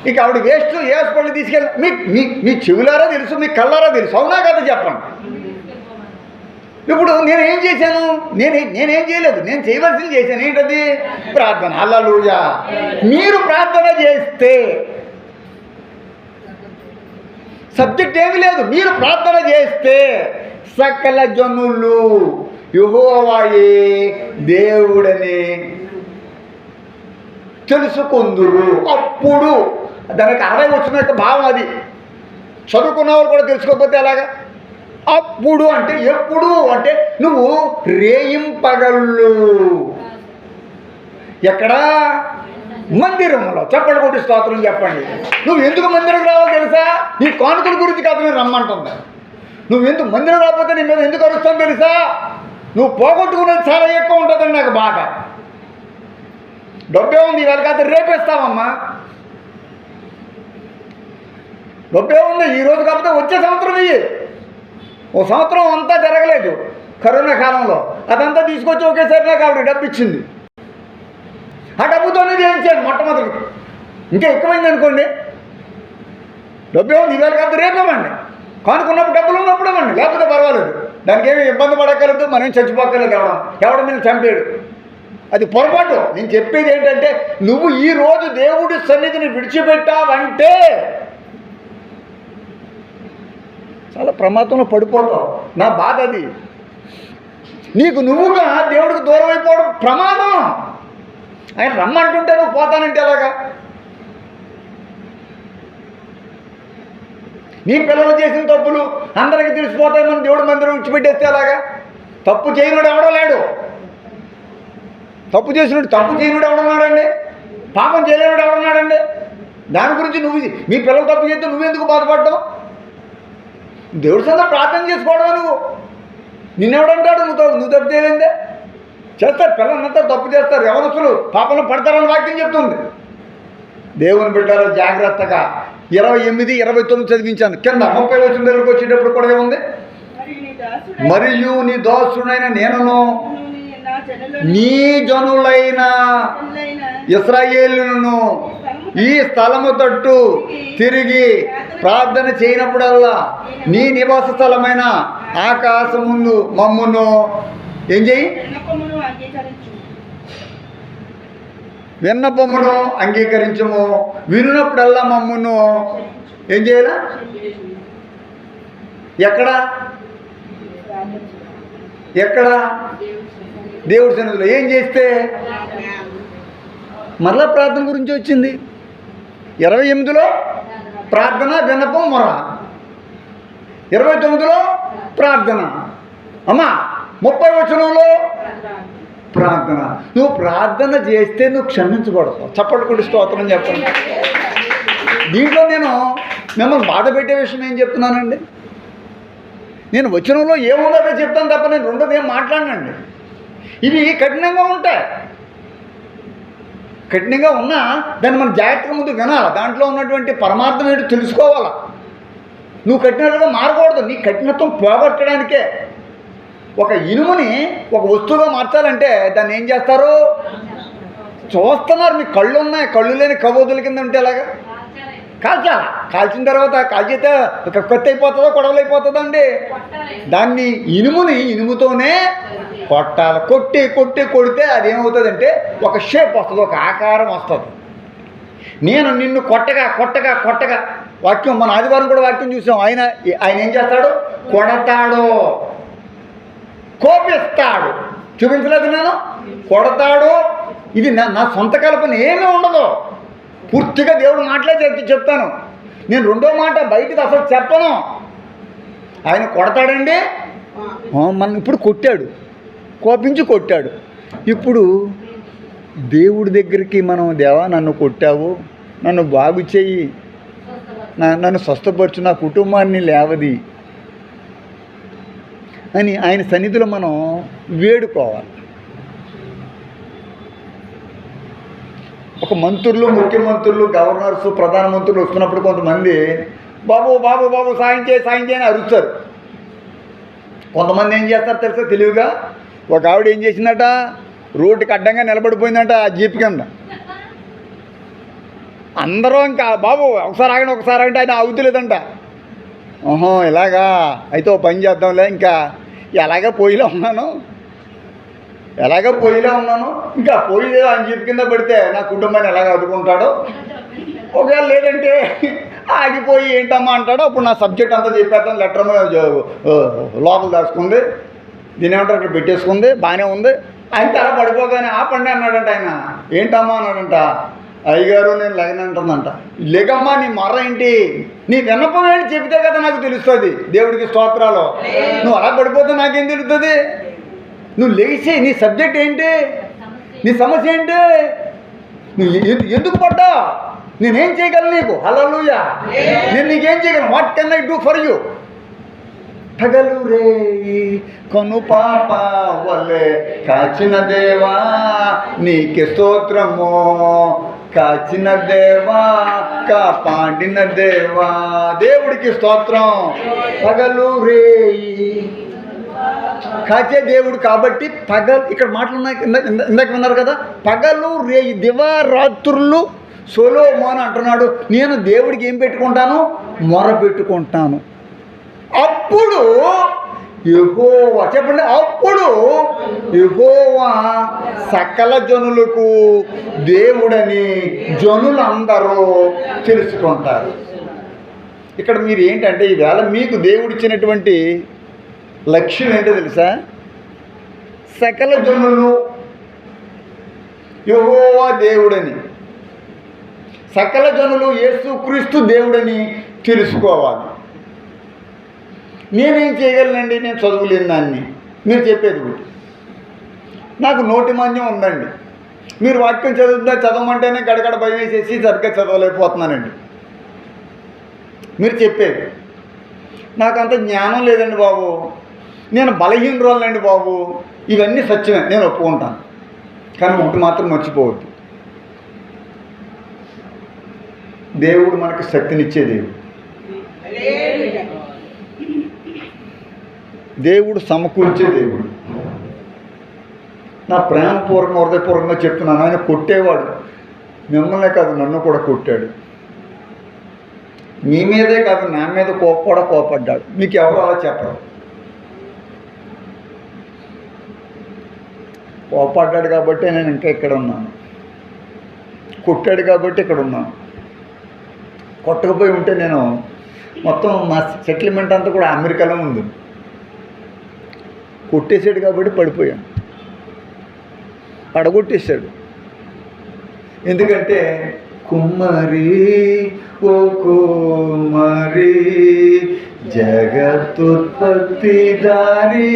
ఇక ఆవిడ వేస్ట్, ఏ హాస్పిటల్ తీసుకెళ్ళి మీ చెవులారా తెలుసు, మీ కళ్ళారా తెలుసు, అవునా కదా చెప్పండి. ఇప్పుడు నేనేం చేశాను? నేనేం చేయలేదు, నేను చేయవలసింది చేశాను. ఏంటది? ప్రార్థన. హల్లెలూయా. మీరు ప్రార్థన చేస్తే సబ్జెక్ట్ ఏమీ లేదు. మీరు ప్రార్థన చేస్తే సకల జనులు యెహోవాయే దేవుడని తెలుసుకుందురు. అప్పుడు దానికి 60 వచ్చిన భావం అది. చదువుకున్న వాళ్ళు కూడా తెలుసుకోకపోతే ఎలాగా? అప్పుడు అంటే ఎప్పుడు అంటే నువ్వు రేయింపగళ్ళు. ఎక్కడా? మందిరంలో. చెప్పండి, కొట్టి స్తోత్రం చెప్పండి. నువ్వు ఎందుకు మందిరం రావాలో తెలుసా? నీ కానుకల గురించి కాదు నేను రమ్మంటుంది. నువ్వు ఎందుకు మందిరం రాకపోతే నీ మీద ఎందుకు అరుస్తాను తెలుసా? నువ్వు పోగొట్టుకునేది చాలా ఎక్కువ ఉంటుందని నాకు బాగా. డబ్బే ఉంది, ఇవాళ కాదు రేపేస్తావమ్మా. డబ్బే ఉంది, ఈరోజు కాకపోతే వచ్చే సంవత్సరం ఇయ్యి. ఓ సంవత్సరం అంతా జరగలేదు కరోనా కాలంలో, అదంతా తీసుకొచ్చి ఒకేసారి నాకు ఆవిడ డబ్బు ఇచ్చింది. ఆ డబ్బుతోనే చేయించాను మొట్టమొదటి. ఇంకా ఎక్కువైంది అనుకోండి, డబ్బే ఉంది, ఇవాళ కాకపోతే రేపేమండి. కానుకున్నప్పుడు డబ్బులు ఉన్నప్పుడు ఇవ్వండి, లేకపోతే పర్వాలేదు. దానికి ఏమి ఇబ్బంది పడక్కర్లేదు, మనం చచ్చిపోక్కర్లేదు. ఎవడం మీద చంపాడు, అది పొరపాటు. నేను చెప్పేది ఏంటంటే, నువ్వు ఈరోజు దేవుడి సన్నిధిని విడిచిపెట్టావంటే చాలా ప్రమాదంలో పడిపోతావు. నా బాధ అది. నీకు నువ్వుగా దేవుడికి దూరం అయిపోవడం ప్రమాదం. ఆయన రమ్మంటుంటే నువ్వు పోతానంటే ఎలాగా? నీ పిల్లలు చేసిన తప్పులు అందరికీ తెలిసిపోతాయి, మనం దేవుడి మందిరం విడిచిపెట్టేస్తే ఎలాగా? తప్పు చేయనుడు ఎవడో లేడు. తప్పు చేయనుడు ఎవడున్నాడండి? పాపం చేయలేనుడు ఎవడున్నాడండి? దాని గురించి మీ పిల్లలు తప్పు చేస్తే నువ్వెందుకు బాధపడ్డావు? దేవుడి సొంత ప్రార్థన చేసుకోవడం. నిన్నెవడంటాడు నువ్వు తప్పు చేయలేందే? చేస్తారు, పిల్లలంతా తప్పు చేస్తారు, యవనస్తులు పాపంలో పడతారని వాక్యం చెప్తుంది. దేవుని బిడ్డలో జాగ్రత్తగా 28, 29 చదివించాను. కింద 30 వచ్చిన దగ్గరకు వచ్చేటప్పుడు కూడా ఏముంది? మరియు నీ దాసుడైన నేనును నీ జనులైన ఇశ్రాయేలును ఈ స్థలము తట్టు తిరిగి ప్రార్థన చేయనప్పుడల్లా నీ నివాస స్థలమైన ఆకాశముందు మమ్మును ఏం చేయి? విన్నపమును అంగీకరించము, వినున్నప్పుడల్లా మమ్మును ఏం చేయాలా? ఎక్కడ ఎక్కడ? దేవుడి సన్నిధిలో. ఏం చేస్తే? మరలా ప్రార్థన గురించి వచ్చింది. 28లో ప్రార్థన, విన్నపం, మొర. 29లో ప్రార్థన. అమ్మా 30వ వచనంలో ప్రార్థన. నువ్వు ప్రార్థన చేస్తే నువ్వు క్షమించబడతావు. చప్పట్లు కొట్టి స్తోత్రం చెప్పండి. దీంట్లో నేను మిమ్మల్ని బాధ పెట్టే విషయం ఏం చెప్తున్నానండి? నేను వచనంలో ఏముందో అదే చెప్తాను తప్ప నేను రెండోది ఏం మాట్లాడనండి. ఇవి కఠినంగా ఉంటాయి. కఠినంగా ఉన్నా దాన్ని మనం జాగ్రత్తగా ముందు వినాలి. దాంట్లో ఉన్నటువంటి పరమార్థం ఏంటో తెలుసుకోవాలా. నువ్వు కఠినతగా మారకూడదు. నీ కఠినత్వం పోగొట్టడానికే. ఒక ఇనుముని ఒక వస్తువుగా మార్చాలంటే దాన్ని ఏం చేస్తారు? చూస్తున్నారు. మీ కళ్ళు ఉన్నాయి, కళ్ళు లేని కబోదుల కింద ఉంటే ఎలాగా? కాల్చాలా. కాల్చిన తర్వాత కాల్చితే కొత్త అయిపోతుందో గొడవలు అయిపోతుందా అండి? దాన్ని ఇనుముతోనే కొట్టాలి. కొడితే అది ఏమవుతుందంటే ఒక షేప్ వస్తుంది, ఒక ఆకారం వస్తుంది. నేను నిన్ను కొట్టగా వాక్యం మన ఆదివారం కూడా వాక్యం చూసాం. ఆయన ఏం చేస్తాడు? కొడతాడు, కోపిస్తాడు. చూపించలేదు నేను? కొడతాడు. ఇది నా సొంత కల్పన ఏమీ ఉండదు. పూర్తిగా దేవుడు మాటలే చెప్తాను. నేను రెండో మాట బయటకు అసలు చెప్పను. ఆయన కొడతాడండి. మనం ఇప్పుడు కొట్టాడు, కోపించి కొట్టాడు. ఇప్పుడు దేవుడి దగ్గరికి మనం, దేవా నన్ను కొట్టావు, నన్ను బాగు చెయ్యి, నన్ను స్వస్థపరచు, నా కుటుంబాన్ని లేవది అని ఆయన సన్నిధిలో మనం వేడుకోవాలి. ఒక మంత్రులు, ముఖ్యమంత్రులు, గవర్నర్స్, ప్రధానమంత్రులు వస్తున్నప్పుడు కొంతమంది బాబు సాయం చేయి అని అరుస్తారు. కొంతమంది ఏం చేస్తారు తెలుసా? తెలివిగా ఒక ఆవిడ ఏం చేసిందట, రోడ్డుకి అడ్డంగా నిలబడిపోయిందంట ఆ జీప్ కింద. అందరూ ఇంకా బాబు ఒకసారి ఆగండి ఆయన ఆగుతలేదంట. ఇలాగా అయితే ఓ పని చేద్దాంలే, ఇంకా ఎలాగ పొయ్యిలో ఉన్నాను, ఇంకా పొయ్యి ఆయన జీప్ కింద పడితే నా కుటుంబాన్ని ఎలాగ అదుకుంటాడో, ఒకవేళ లేదంటే ఆగిపోయి ఏంటమ్మా అంటాడో, అప్పుడు నా సబ్జెక్ట్ అంతా చెప్పేస్తాను. లెటర్ లోపల దాచుకుంది, దీని ఏమంటారు అక్కడ పెట్టేసుకుంది, బాగానే ఉంది. ఆయన తల పడిపోగానే ఆపండి అన్నాడంట. ఆయన ఏంటమ్మా అన్నాడంట. అయ్యగారు నేను లేగనంటుందంట. లేకమ్మా నీ మర్ర ఏంటి, నీ విన్నపం ఏంటి చెబితే కదా నాకు తెలుస్తుంది. దేవుడికి స్తోత్రాలు. నువ్వు అలా పడిపోతే నాకేం తెలుస్తుంది? నువ్వు లేచి నీ సబ్జెక్ట్ ఏంటి, నీ సమస్య ఏంటి, నువ్వు ఎందుకు పడ్డా, నేనేం చేయగలను నీకు? హల్లెలూయా. నేను నీకేం చేయగలను? What can I do for you? పగలు రేయి కను పాప వల్లే కాచిన దేవా నీకే స్తోత్రము, కాచిన దేవా కాపాడిన దేవా, దేవుడికి స్తోత్రం. పగలు రేయి కాచే దేవుడు కాబట్టి ఇక్కడ మాటలు ఉన్నాయి. ఇందాక విన్నారు కదా, పగలు రేయి దివారాత్రులు సొలొమోను అంటున్నాడు, నేను దేవుడికి ఏం పెట్టుకుంటాను? మొర పెట్టుకుంటాను. అప్పుడు యెహోవా, చెప్పండి, అప్పుడు యెహోవా సకల జనులకు దేవుడని జనులందరూ తెలుసుకుంటారు. ఇక్కడ మీరు ఏంటంటే ఈవేళ మీకు దేవుడిచ్చినటువంటి లక్ష్యం ఏంటో తెలుసా? సకల జనులు యెహోవా దేవుడని, సకల జనులు యేసుక్రీస్తు దేవుడని తెలుసుకోవాలి. నేనేం చేయగలనండి? నేను చదువులేని దాన్ని. మీరు చెప్పేది కూడా నాకు నోటి మాంద్యం ఉందండి. మీరు వాక్యం చదవమంటేనే గడగడ భయం వేసేసి సరిగ్గా చదవలేకపోతున్నానండి. మీరు చెప్పేది నాకు అంత జ్ఞానం లేదండి బాబు, నేను బలహీనరాలండి బాబు. ఇవన్నీ సత్యమే, నేను ఒప్పుకుంటాను. కానీ ఒకటి మాత్రం మర్చిపోవద్దు, దేవుడు మనకు శక్తినిచ్చే దేవుడు. దేవుడు సమకూర్చే దేవుడు. నా ప్రేమపూర్వకంగా హృదయపూర్వకంగా చెప్తున్నాను, ఆయన కొట్టేవాడు. మిమ్మల్నే కాదు నన్ను కూడా కొట్టాడు. మీ మీదే కాదు నా మీద కోపడ్డాడు. మీకు ఎవరు అలా చెప్పరు. కోపడ్డాడు కాబట్టి నేను ఇంకా ఇక్కడ ఉన్నాను, కొట్టాడు కాబట్టి ఇక్కడ ఉన్నాను. కొట్టకపోయి ఉంటే నేను మొత్తం మా సెటిల్మెంట్ అంతా కూడా అమెరికాలో ఉంది. కొట్టేసాడు కాబట్టి పడిపోయాను, పడగొట్టేశాడు. ఎందుకంటే కుమ్మరి ఓ కుమ్మరి జగత్తుత్పత్తి దారి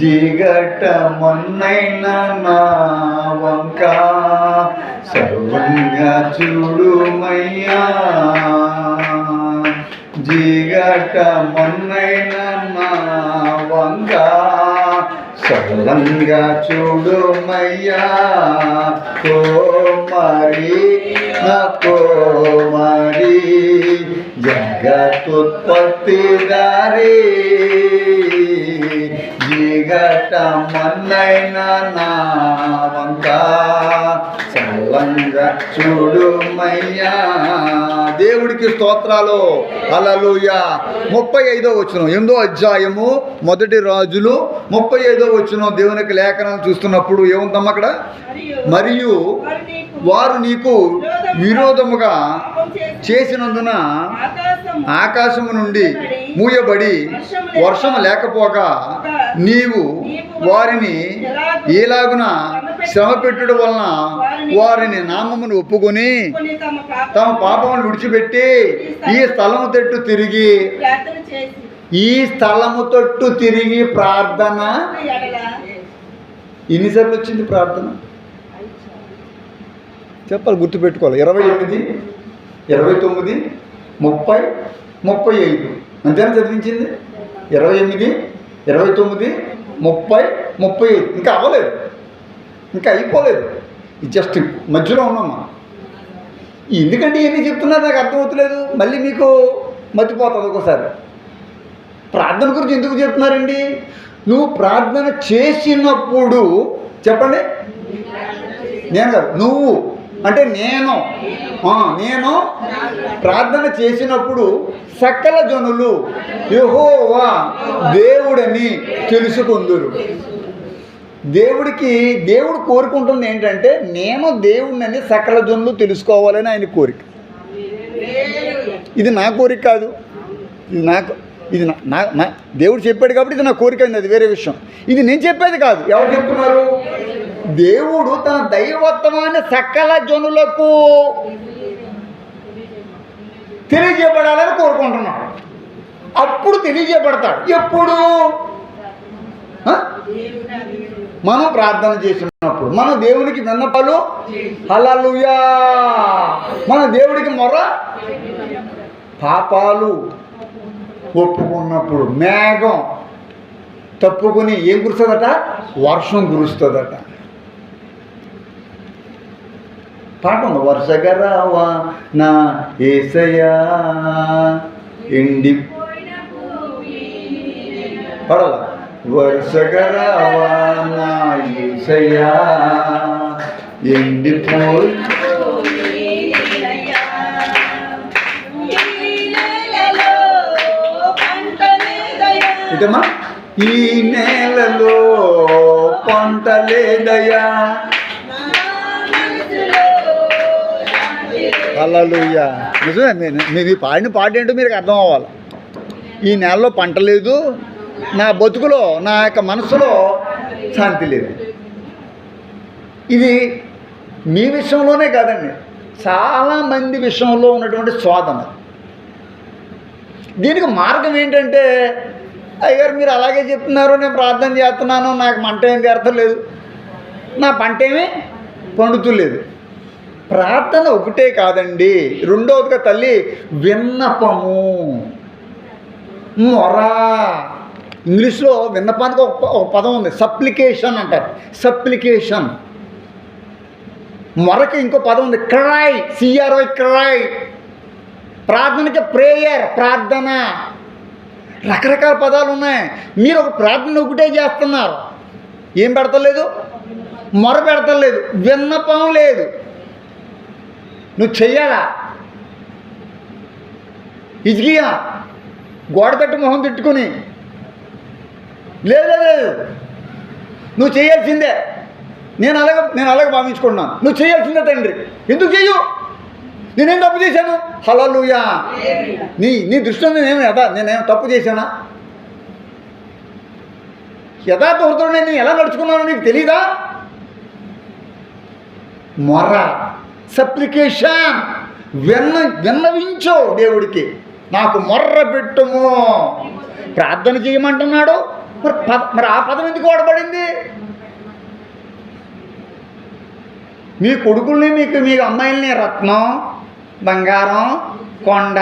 జిగట మొన్నైన నా వంక సర్వంగా చూడుమయ్యా, జిగట మొన్నైన నా వంక సర్వంగా చూడుమయ్యా. కోమరి నా కోమరి జగత్తుత్పత్తి దారి జిగట మన్నైన నా వంక సర్వంగా చూడుమయ్యా. దేవుడికి స్తోత్రాలు. హల్లెలూయా. 35వ వచనం, 8వ అధ్యాయము 1 రాజులు 35వ వచనం. దేవునికి లేఖనాలు చూస్తున్నప్పుడు ఏముందమ్మా అక్కడ? మరియు వారు నీకు విరోధముగా చేసినందున ఆకాశము నుండి మూయబడి వర్షము లేకపోగా నీవు వారిని ఎలాగున శ్రమ పెట్టుట వలన వారిని నామమును ఒప్పుకొని తమ పాపమును విడిచిపెట్టి ఈ స్థలము తట్టు తిరిగి ప్రార్థన. ఎన్నిసార్లు వచ్చింది ప్రార్థన? చెప్పాలి, గుర్తుపెట్టుకోవాలి. 28, 29, 30, 35 అంతేనా చదివించింది? 28, 29, 30, 35. ఇంకా అవ్వలేదు, ఇంకా అయిపోలేదు. ఇది జస్ట్ మధ్యలో ఉన్నామా. ఎందుకంటే ఇవన్నీ చెప్తున్నారు నాకు అర్థమవుతలేదు. మళ్ళీ మీకు మర్చిపోతుంది ఒకసారి. ప్రార్థన గురించి ఎందుకు చెప్తున్నారండి? నువ్వు ప్రార్థన చేసినప్పుడు చెప్పండి, నేను కాదు నువ్వు అంటే నేను ప్రార్థన చేసినప్పుడు సకల జనులు యెహోవా దేవుడని తెలుసుకొందురు. దేవుడు కోరుకుంటుంది ఏంటంటే నేను దేవుడిని సకల జనులు తెలుసుకోవాలని ఆయన కోరిక. ఇది నా కోరిక కాదు, ఇది నా దేవుడు చెప్పాడు కాబట్టి ఇది నా కోరిక అయింది, అది వేరే విషయం. ఇది నేను చెప్పేది కాదు. ఎవరు చెప్తున్నారు? దేవుడు తన దైవత్వాన్ని సకల జనులకు తెలియజేయబడాలని కోరుకుంటున్నాడు. అప్పుడు తెలియజేయబడతాడు. ఎప్పుడు? మనం ప్రార్థన చేసినప్పుడు, మన దేవునికి విన్నపాలు హల్లెలూయా, మన దేవుడికి మొర పాపాలు ఒప్పుకున్నప్పుడు మేఘం తప్పుకుని ఏం కురుస్తుందట? వర్షం కురుస్తుందట. పాట ఉంది, వరుసగా రావా నా యేసయ్యా ఎండి పడల వరుసగా రావా నా యేసయ్యా ఎండిపోయి ఇటమ్మా ఈ నేలలో పంట లేదయా. హల్లెలూయా. నిజమే, మీ పాడిన పాట ఏంటో మీరు అర్థం అవ్వాలి. ఈ నెలలో పంట లేదు, నా బతుకులో నా యొక్క మనసులో శాంతి లేదు. ఇది మీ విషయంలోనే కాదండి, చాలామంది విషయంలో ఉన్నటువంటి శోధన. దీనికి మార్గం ఏంటంటే, అయ్యారు మీరు అలాగే చెప్తున్నారు, నేను ప్రార్థన చేస్తున్నాను, నాకు మంట ఏం తీరతలేదు, నా పంట ఏమీ పండుతులేదు. ప్రార్థన ఒకటే కాదండి, రెండవదిగా తల్లి విన్నపము, మొర. ఇంగ్లీష్లో విన్నపానికి ఒక పదం ఉంది, సప్లికేషన్ అంటారు. సప్లికేషన్. మొరకి ఇంకో పదం ఉంది, క్రై, CRY, క్రై. ప్రార్థనకి ప్రేయర్, ప్రార్థన. రకరకాల పదాలు ఉన్నాయి. మీరు ఒక ప్రార్థన ఒకటే చేస్తున్నారు, ఏం పెడతలేదు? మొర పెడతలేదు, విన్నపం లేదు. నువ్వు చెయ్యాలా? హిజ్కియా గోడ తట్టు మొహం తిట్టుకుని లేదు నువ్వు చేయాల్సిందే. నేను అలాగే భావించుకుంటున్నాను. నువ్వు చేయాల్సిందే తండ్రి. ఎందుకు చెయ్యు? నేనేం తప్పు చేశాను? హల్లెలూయా. నీ దృష్టిలో నేనేం తప్పు చేశానా? యథార్థ హృదయుడు నేను ఎలా నడుచుకున్నానో నీకు తెలీదా? మొర్ర, సప్లికేషన్, విన్నవించో దేవుడికి. నాకు మొర్ర పెట్టుము, ప్రార్థన చేయమంటున్నాడు. మరి ఆ పదం ఎందుకు వాడబడింది? మీ కొడుకుల్ని మీ అమ్మాయిల్ని రత్నం, బంగారం, కొండ,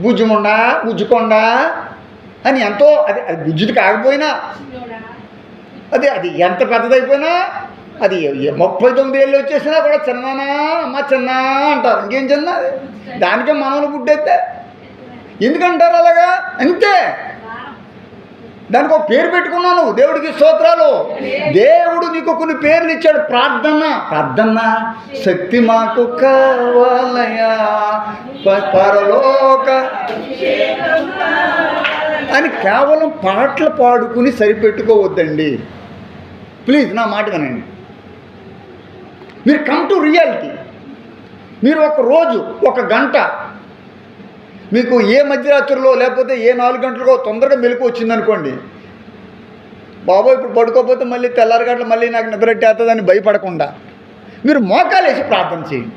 బుజ్జుముండ, బుజ్జుకొండ అని ఎంతో అది బుజ్జుది కాకపోయినా అది ఎంత పెద్దదైపోయినా అది 39 ఏళ్ళు వచ్చేసినా కూడా చిన్నానా అమ్మ చిన్న అంటారు. ఇంకేం చిన్న? దానికే మనవలు పుట్టేస్తే ఎందుకంటారు అలాగా? అంతే. దానికి ఒక పేరు పెట్టుకున్నాను. దేవుడికి స్తోత్రాలు. దేవుడు నీకు కొన్ని పేర్లు ఇచ్చాడు. ప్రార్థన శక్తి మాకు కావాలయా, పరలోక అని కేవలం పాటలు పాడుకుని సరిపెట్టుకోవద్దండి. ప్లీజ్ నా మాట వినండి. మీరు కమ్ టు రియాలిటీ. మీరు ఒక రోజు ఒక గంట మీకు ఏ మధ్యరాత్రిలో లేకపోతే ఏ 4 గంటలకో తొందరగా మెలకు వచ్చిందనుకోండి, బాబోయ్ ఇప్పుడు పడుకోకపోతే మళ్ళీ తెల్లారి గంటలు మళ్ళీ నాకు నిద్రట్టేస్తుందని భయపడకుండా మీరు మోకాలేసి ప్రార్థన చేయండి.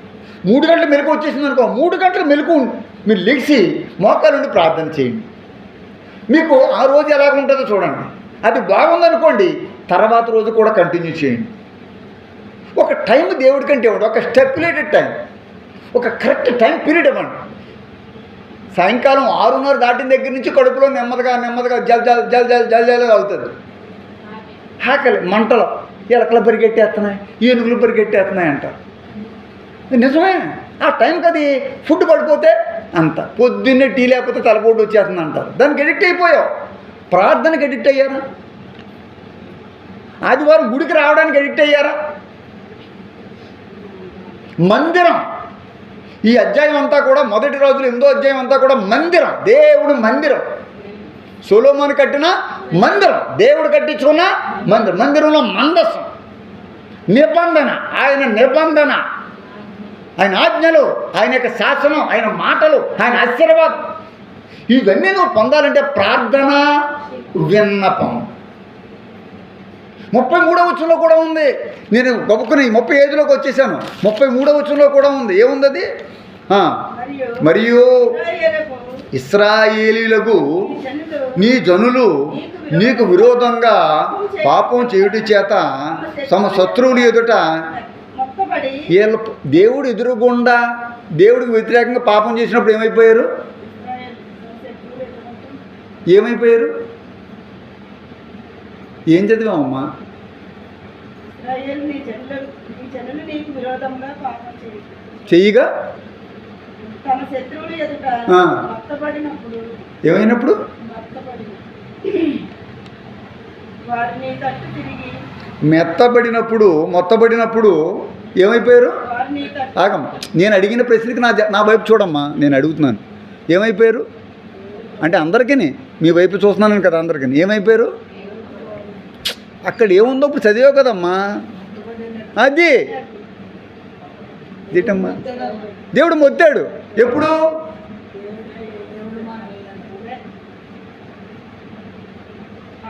3 గంటలు మెలకు వచ్చేసింది అనుకో, 3 గంటలు మెలకు మీరు లెగిసి మోకాలుండి ప్రార్థన చేయండి. మీకు ఆ రోజు ఎలాగుంటుందో చూడండి. అది బాగుందనుకోండి, తర్వాత రోజు కూడా కంటిన్యూ చేయండి. ఒక టైం దేవుడికంటే ఇవ్వండి. ఒక స్టెప్యులేటెడ్ టైం, ఒక కరెక్ట్ టైం పీరియడ్ ఇవ్వండి. సాయంకాలం 6:30 దాటిన దగ్గర నుంచి కడుపులో నెమ్మదిగా జల్ అవుతుంది. ఆకలి మంటలు, ఎలకలు పరిగెట్టేస్తున్నాయి, ఏనుగులు పరిగెట్టేస్తున్నాయి అంటారు. నిజమే. ఆ టైంకి అది ఫుడ్ పడిపోతే అంత పొద్దున్నే టీ లేకపోతే తలపోటు వచ్చేస్తుంది అంటారు. దానికి ఎడిక్ట్ అయిపోయావు. ప్రార్థనకి ఎడిక్ట్ అయ్యారా? ఆదివారం గుడికి రావడానికి ఎడిక్ట్ అయ్యారా? మందిరం, ఈ అధ్యాయం అంతా కూడా మొదటి రోజులు 8వ అధ్యాయం అంతా కూడా మందిరం, దేవుడు మందిరం. సొలొమోను కట్టిన మందిరం, దేవుడు కట్టించుకున్న మందిరం. మందిరంలో మందసం, నిబంధన, ఆయన నిబంధన, ఆయన ఆజ్ఞలు, ఆయన యొక్క శాసనం, ఆయన మాటలు, ఆయన ఆశీర్వాదం, ఇవన్నీ నువ్వు పొందాలంటే ప్రార్థన, విన్నపం. 33వ వచనంలో కూడా ఉంది. నేను గొప్పకుని 35లోకి వచ్చేసాను. 33వ వచనంలో కూడా ఉంది. ఏముంది అది? మరియు ఇశ్రాయేలీయులకు నీ జనులు నీకు విరోధంగా పాపం చేయుట చేత తమ శత్రువులు ఎదుట వీళ్ళ దేవుడు ఎదురుగుండా దేవుడికి వ్యతిరేకంగా పాపం చేసినప్పుడు ఏమైపోయారు? ఏం చదివామమ్మా? చెయ్యిగా ఏమైనప్పుడు మొత్తబడినప్పుడు ఏమైపోయారు? ఆగమ్మా, నేను అడిగిన ప్రశ్నకి నా వైపు చూడమ్మా. నేను అడుగుతున్నాను, ఏమైపోయారు అంటే అందరికీ మీ వైపు చూస్తున్నాను కదా, అందరికీ ఏమైపోయారు? అక్కడ ఏముందో ఇప్పుడు చదివావు కదమ్మా. అది ఏంటమ్మా? దేవుడు మొత్తాడు. ఎప్పుడు?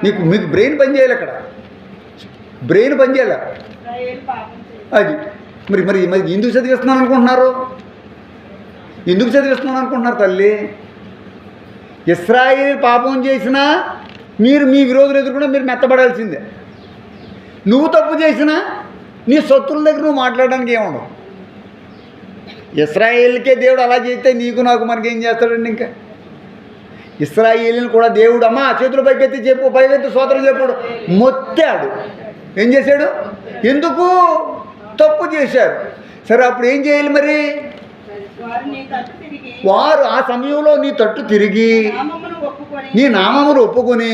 మీకు బ్రెయిన్ పని చేయాలి. అక్కడ బ్రెయిన్ పని చేయాలి. అది మరి ఎందుకు చదివిస్తున్నాను అనుకుంటున్నారు? తల్లి? ఇశ్రాయేలు పాపం చేసినా మీరు మీ విరోధులు ఎదుర్కొన్నా మీరు మెత్తబడాల్సిందే. నువ్వు తప్పు చేసినా నీ శత్రువుల దగ్గర నువ్వు మాట్లాడడానికి ఏముండవు. ఇశ్రాయేలుకే దేవుడు అలా చేస్తే నీకు నాకు మనకి ఏం చేస్తాడండి? ఇంకా ఇశ్రాయేలుని కూడా దేవుడు అమ్మా చేతులు పైకెత్తి చెప్పు, పైకెత్తి స్తోత్రం చెప్పుడు మొత్తాడు. ఏం చేశాడు? ఎందుకు? తప్పు చేశారు. సరే అప్పుడు ఏం చేయాలి మరి? వారు ఆ సమయంలో నీ తట్టు తిరిగి నీ నామమును ఒప్పుకొని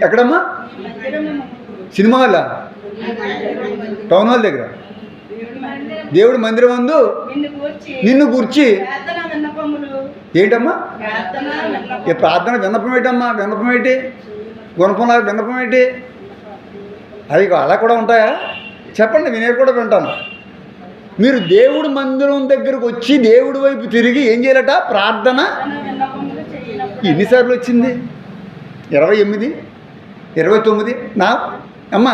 ఎక్కడమ్మా? సినిమా హాల్, టౌన్ హాల్ దగ్గర దేవుడి మందిరం ముందు నిన్ను కూర్చి ఏంటమ్మా? ప్రార్థన విన్నపం ఏంటమ్మా? విన్నపం ఏంటి? గుణపంలాగా విన్నపం ఏంటి? అవి అలా కూడా ఉంటాయా? చెప్పండి, నేను కూడా వింటాను. మీరు దేవుడి మందిరం దగ్గరకు వచ్చి దేవుడి వైపు తిరిగి ఏం చేయాలట? ప్రార్థన. ఎన్నిసార్లు వచ్చింది? 28, 29. నా అమ్మ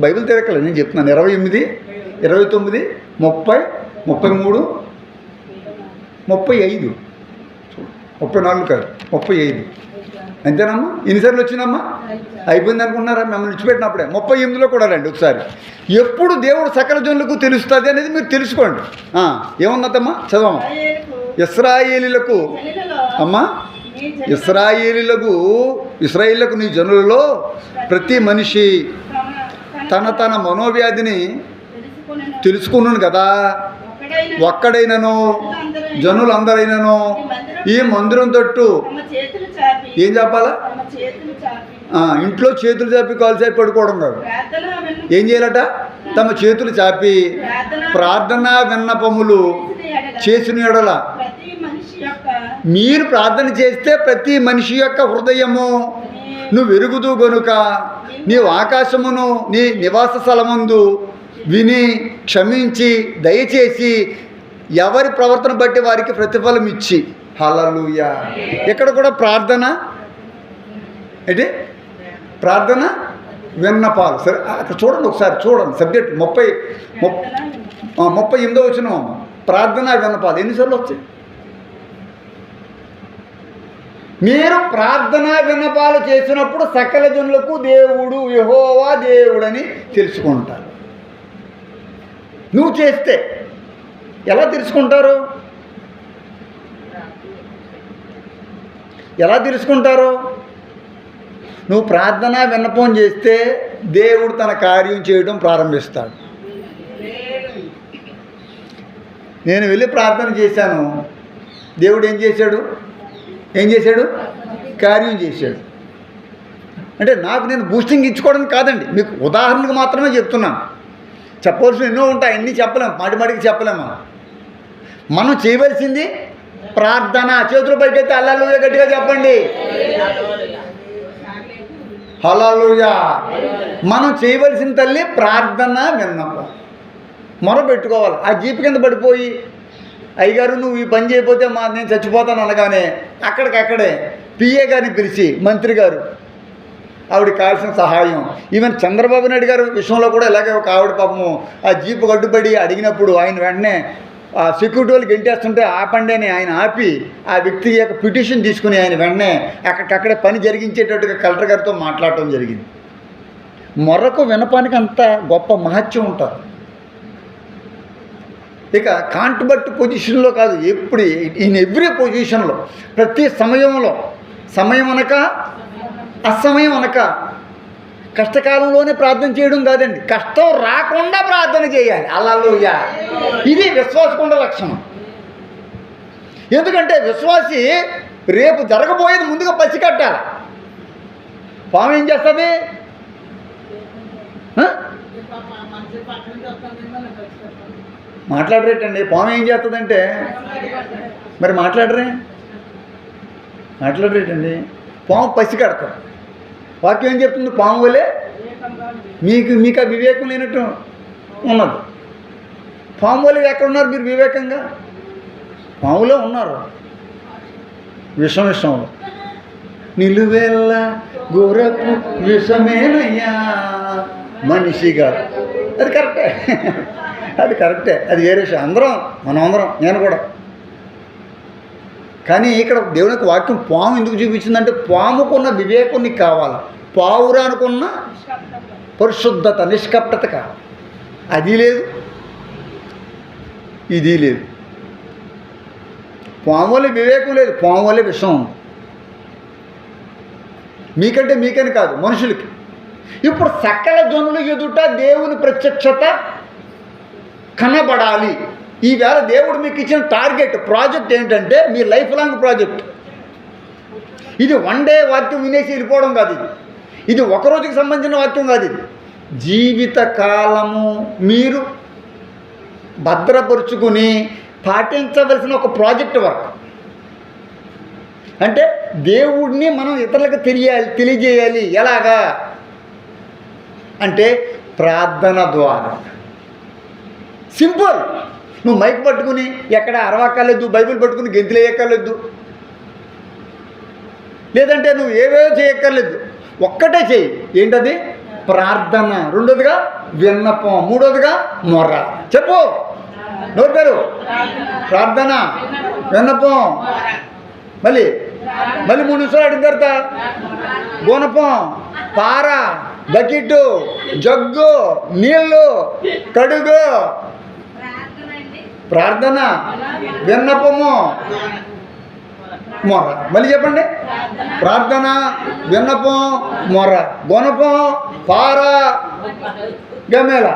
బైబిల్ తిరగలేదు, నేను చెప్తున్నాను. 28, 29, 30, 33, 35, 34 కాదు, 35. అంతేనమ్మా? ఎన్నిసార్లు వచ్చిందమ్మా? అయిపోయింది అనుకున్నారా? మిమ్మల్ని విడిచిపెట్టినప్పుడే 38లో కూడా రండి ఒకసారి. ఎప్పుడు దేవుడు సకల జనులకు తెలుస్తుంది అనేది మీరు తెలుసుకోండి. ఏమున్నదమ్మా? చదవమ్మా. ఇశ్రాయేలీలకు అమ్మా, ఇశ్రాయేలీలకు నీ జనులలో ప్రతి మనిషి తన మనోవ్యాధిని తెలుసుకున్నాను కదా. ఒక్కడైనను జనులందరైనను ఈ మందిరం తట్టు ఏం చెప్పాలా? ఇంట్లో చేతులు చాపి కాలు చాపి పడుకోవడం కాదు. ఏం చేయాలట? తమ చేతులు చాపి ప్రార్థనా విన్నపములు చేసిన ఎడల. మీరు ప్రార్థన చేస్తే ప్రతి మనిషి యొక్క హృదయము నువ్వు ఎరుగుదు గనుక నీవు ఆకాశమును నీ నివాస స్థలమందు విని క్షమించి దయచేసి ఎవరి ప్రవర్తన బట్టి వారికి ప్రతిఫలం ఇచ్చి. హల్లెలూయా. ఇక్కడ కూడా ప్రార్థన ఏంటి? ప్రార్థన విన్నపాలు. సరే అక్కడ చూడండి, ఒకసారి చూడండి సబ్జెక్ట్. 38వ వచనం. ప్రార్థన విన్నపాలు ఎన్నిసార్లు వచ్చాయి? మీరు ప్రార్థన విన్నపాలు చేసినప్పుడు సకల జనులకు దేవుడు యెహోవా దేవుడని తెలుసుకుంటారు. నువ్వు చేస్తే ఎలా తెలుసుకుంటారు? ఎలా తెలుసుకుంటారు? నువ్వు ప్రార్థన విన్నపం చేస్తే దేవుడు తన కార్యం చేయడం ప్రారంభిస్తాడు. నేను వెళ్ళి ప్రార్థన చేశాను, దేవుడు ఏం చేశాడు? కార్యం చేశాడు. అంటే నాకు నేను బూస్టింగ్ ఇచ్చుకోవడానికి కాదండి, మీకు ఉదాహరణకు మాత్రమే చెప్తున్నాను. చెప్పవలసిన ఎన్నో ఉంటాయి, అన్నీ చెప్పలేము, మాటికి చెప్పలేము. మనం చేయవలసింది ప్రార్థన. చేతుల పైకైతే హల్లెలూయా గట్టిగా చెప్పండి. హల్లెలూయా. మనం చేయవలసిన తల్లి ప్రార్థన విన్నపం. మొరపెట్టుకోవాలి. ఆ జీపు కింద పడిపోయి అయ్యగారు నువ్వు ఈ పని చేయకపోతే నేను చచ్చిపోతాను అనగానే అక్కడికక్కడే పిఏ గారిని పిలిచి మంత్రి గారు ఆవిడకి కావాల్సిన సహాయం. ఈవెన్ చంద్రబాబు నాయుడు గారు విషయంలో కూడా ఇలాగే ఒక ఆవిడ పాపము ఆ జీపు గడ్డుపడి అడిగినప్పుడు ఆయన వెంటనే ఆ సెక్యూరిటీ వాళ్ళు గెంటేస్తుంటే ఆపండి అని ఆయన ఆపి ఆ వ్యక్తి యొక్క పిటిషన్ తీసుకుని ఆయన వెంటనే అక్కడికక్కడే పని జరిగించేటట్టుగా కలెక్టర్ గారితో మాట్లాడటం జరిగింది. మొరకు వినపానికి అంత గొప్ప మహత్యం ఉంటుంది. ఇక కాంట్బట్ పొజిషన్లో కాదు, ఎప్పుడు ఇన్ ఎవ్రీ పొజిషన్లో, ప్రతి సమయంలో, సమయం అనక అసమయం అనక, కష్టకాలంలోనే ప్రార్థన చేయడం కాదండి, కష్టం రాకుండా ప్రార్థన చేయాలి. హల్లెలూయా. ఇది విశ్వాసకుండ లక్షణం. ఎందుకంటే విశ్వాసి రేపు జరగబోయేది ముందుగా పసికట్టాలి. పాము ఏం చేస్తుంది? మాట్లాడరేటండి. పాము ఏం చేస్తుందంటే మరి మాట్లాడరేటండి. పాము పసికడతాం. వాక్యం ఏం చెప్తుంది? పాము వలే మీకు ఆ వివేకం లేనట్టు ఉన్నది. పాము వలే ఎక్కడున్నారు మీరు వివేకంగా? పాములో ఉన్నారు. విషంలో నిలువెల్ల గోరపు విషమేనయ్యా మనిషిగా. అది కరెక్టే, అది వేరే విషయం. మనమందరం, నేను కూడా. కానీ ఇక్కడ దేవునికి వాక్యం పాము ఎందుకు చూపించిందంటే పాముకున్న వివేకం నీకు కావాలి, పావురానుకున్న పరిశుద్ధత నిష్కపటత కావాలి. అది లేదు, ఇది లేదు. పాము వల్ల వివేకం లేదు, పాము వల్ల విషం ఉంది. మీకని కాదు, మనుషులకి. ఇప్పుడు సకల జనుల ఎదుట దేవుని ప్రత్యక్షత కనబడాలి. ఈవేళ దేవుడు మీకు ఇచ్చిన ప్రాజెక్ట్ ఏంటంటే మీ లైఫ్ లాంగ్ ప్రాజెక్ట్. ఇది వన్ డే వాక్యం వినేసి వెళ్ళిపోవడం కాదు. ఇది ఒక రోజుకి సంబంధించిన వాక్యం కాదు. ఇది జీవితకాలము మీరు భద్రపరుచుకుని పాటించవలసిన ఒక ప్రాజెక్ట్ వర్క్. అంటే దేవుడిని మనం ఇతరులకు తెలియజేయాలి. ఎలాగా? అంటే ప్రార్థన ద్వారా. సింపుల్. నువ్వు మైక్ పట్టుకుని ఎక్కడ అరవక్కర్లేదు, బైబిల్ పట్టుకుని గెంతులు వేయక్కర్లేదు, లేదంటే నువ్వు ఏవేవో చేయక్కర్లేదు, ఒక్కటే చెయ్యి. ఏంటది? ప్రార్థన. రెండోదిగా విన్నపం. మూడోదిగా మొర్ర. చెప్పు నోరు పేరు. ప్రార్థన, విన్నపం, మళ్ళీ 3 నిమిషాలు అడిగిన తర్వాత గుణపం, పార, బకెట్టు, జగ్గు, నీళ్ళు, కడుగు. ప్రార్థన, విన్నపము, మొర్ర. మళ్ళీ చెప్పండి. ప్రార్థన, విన్నపం, మొర్ర, గుణపం, పార, గమేల.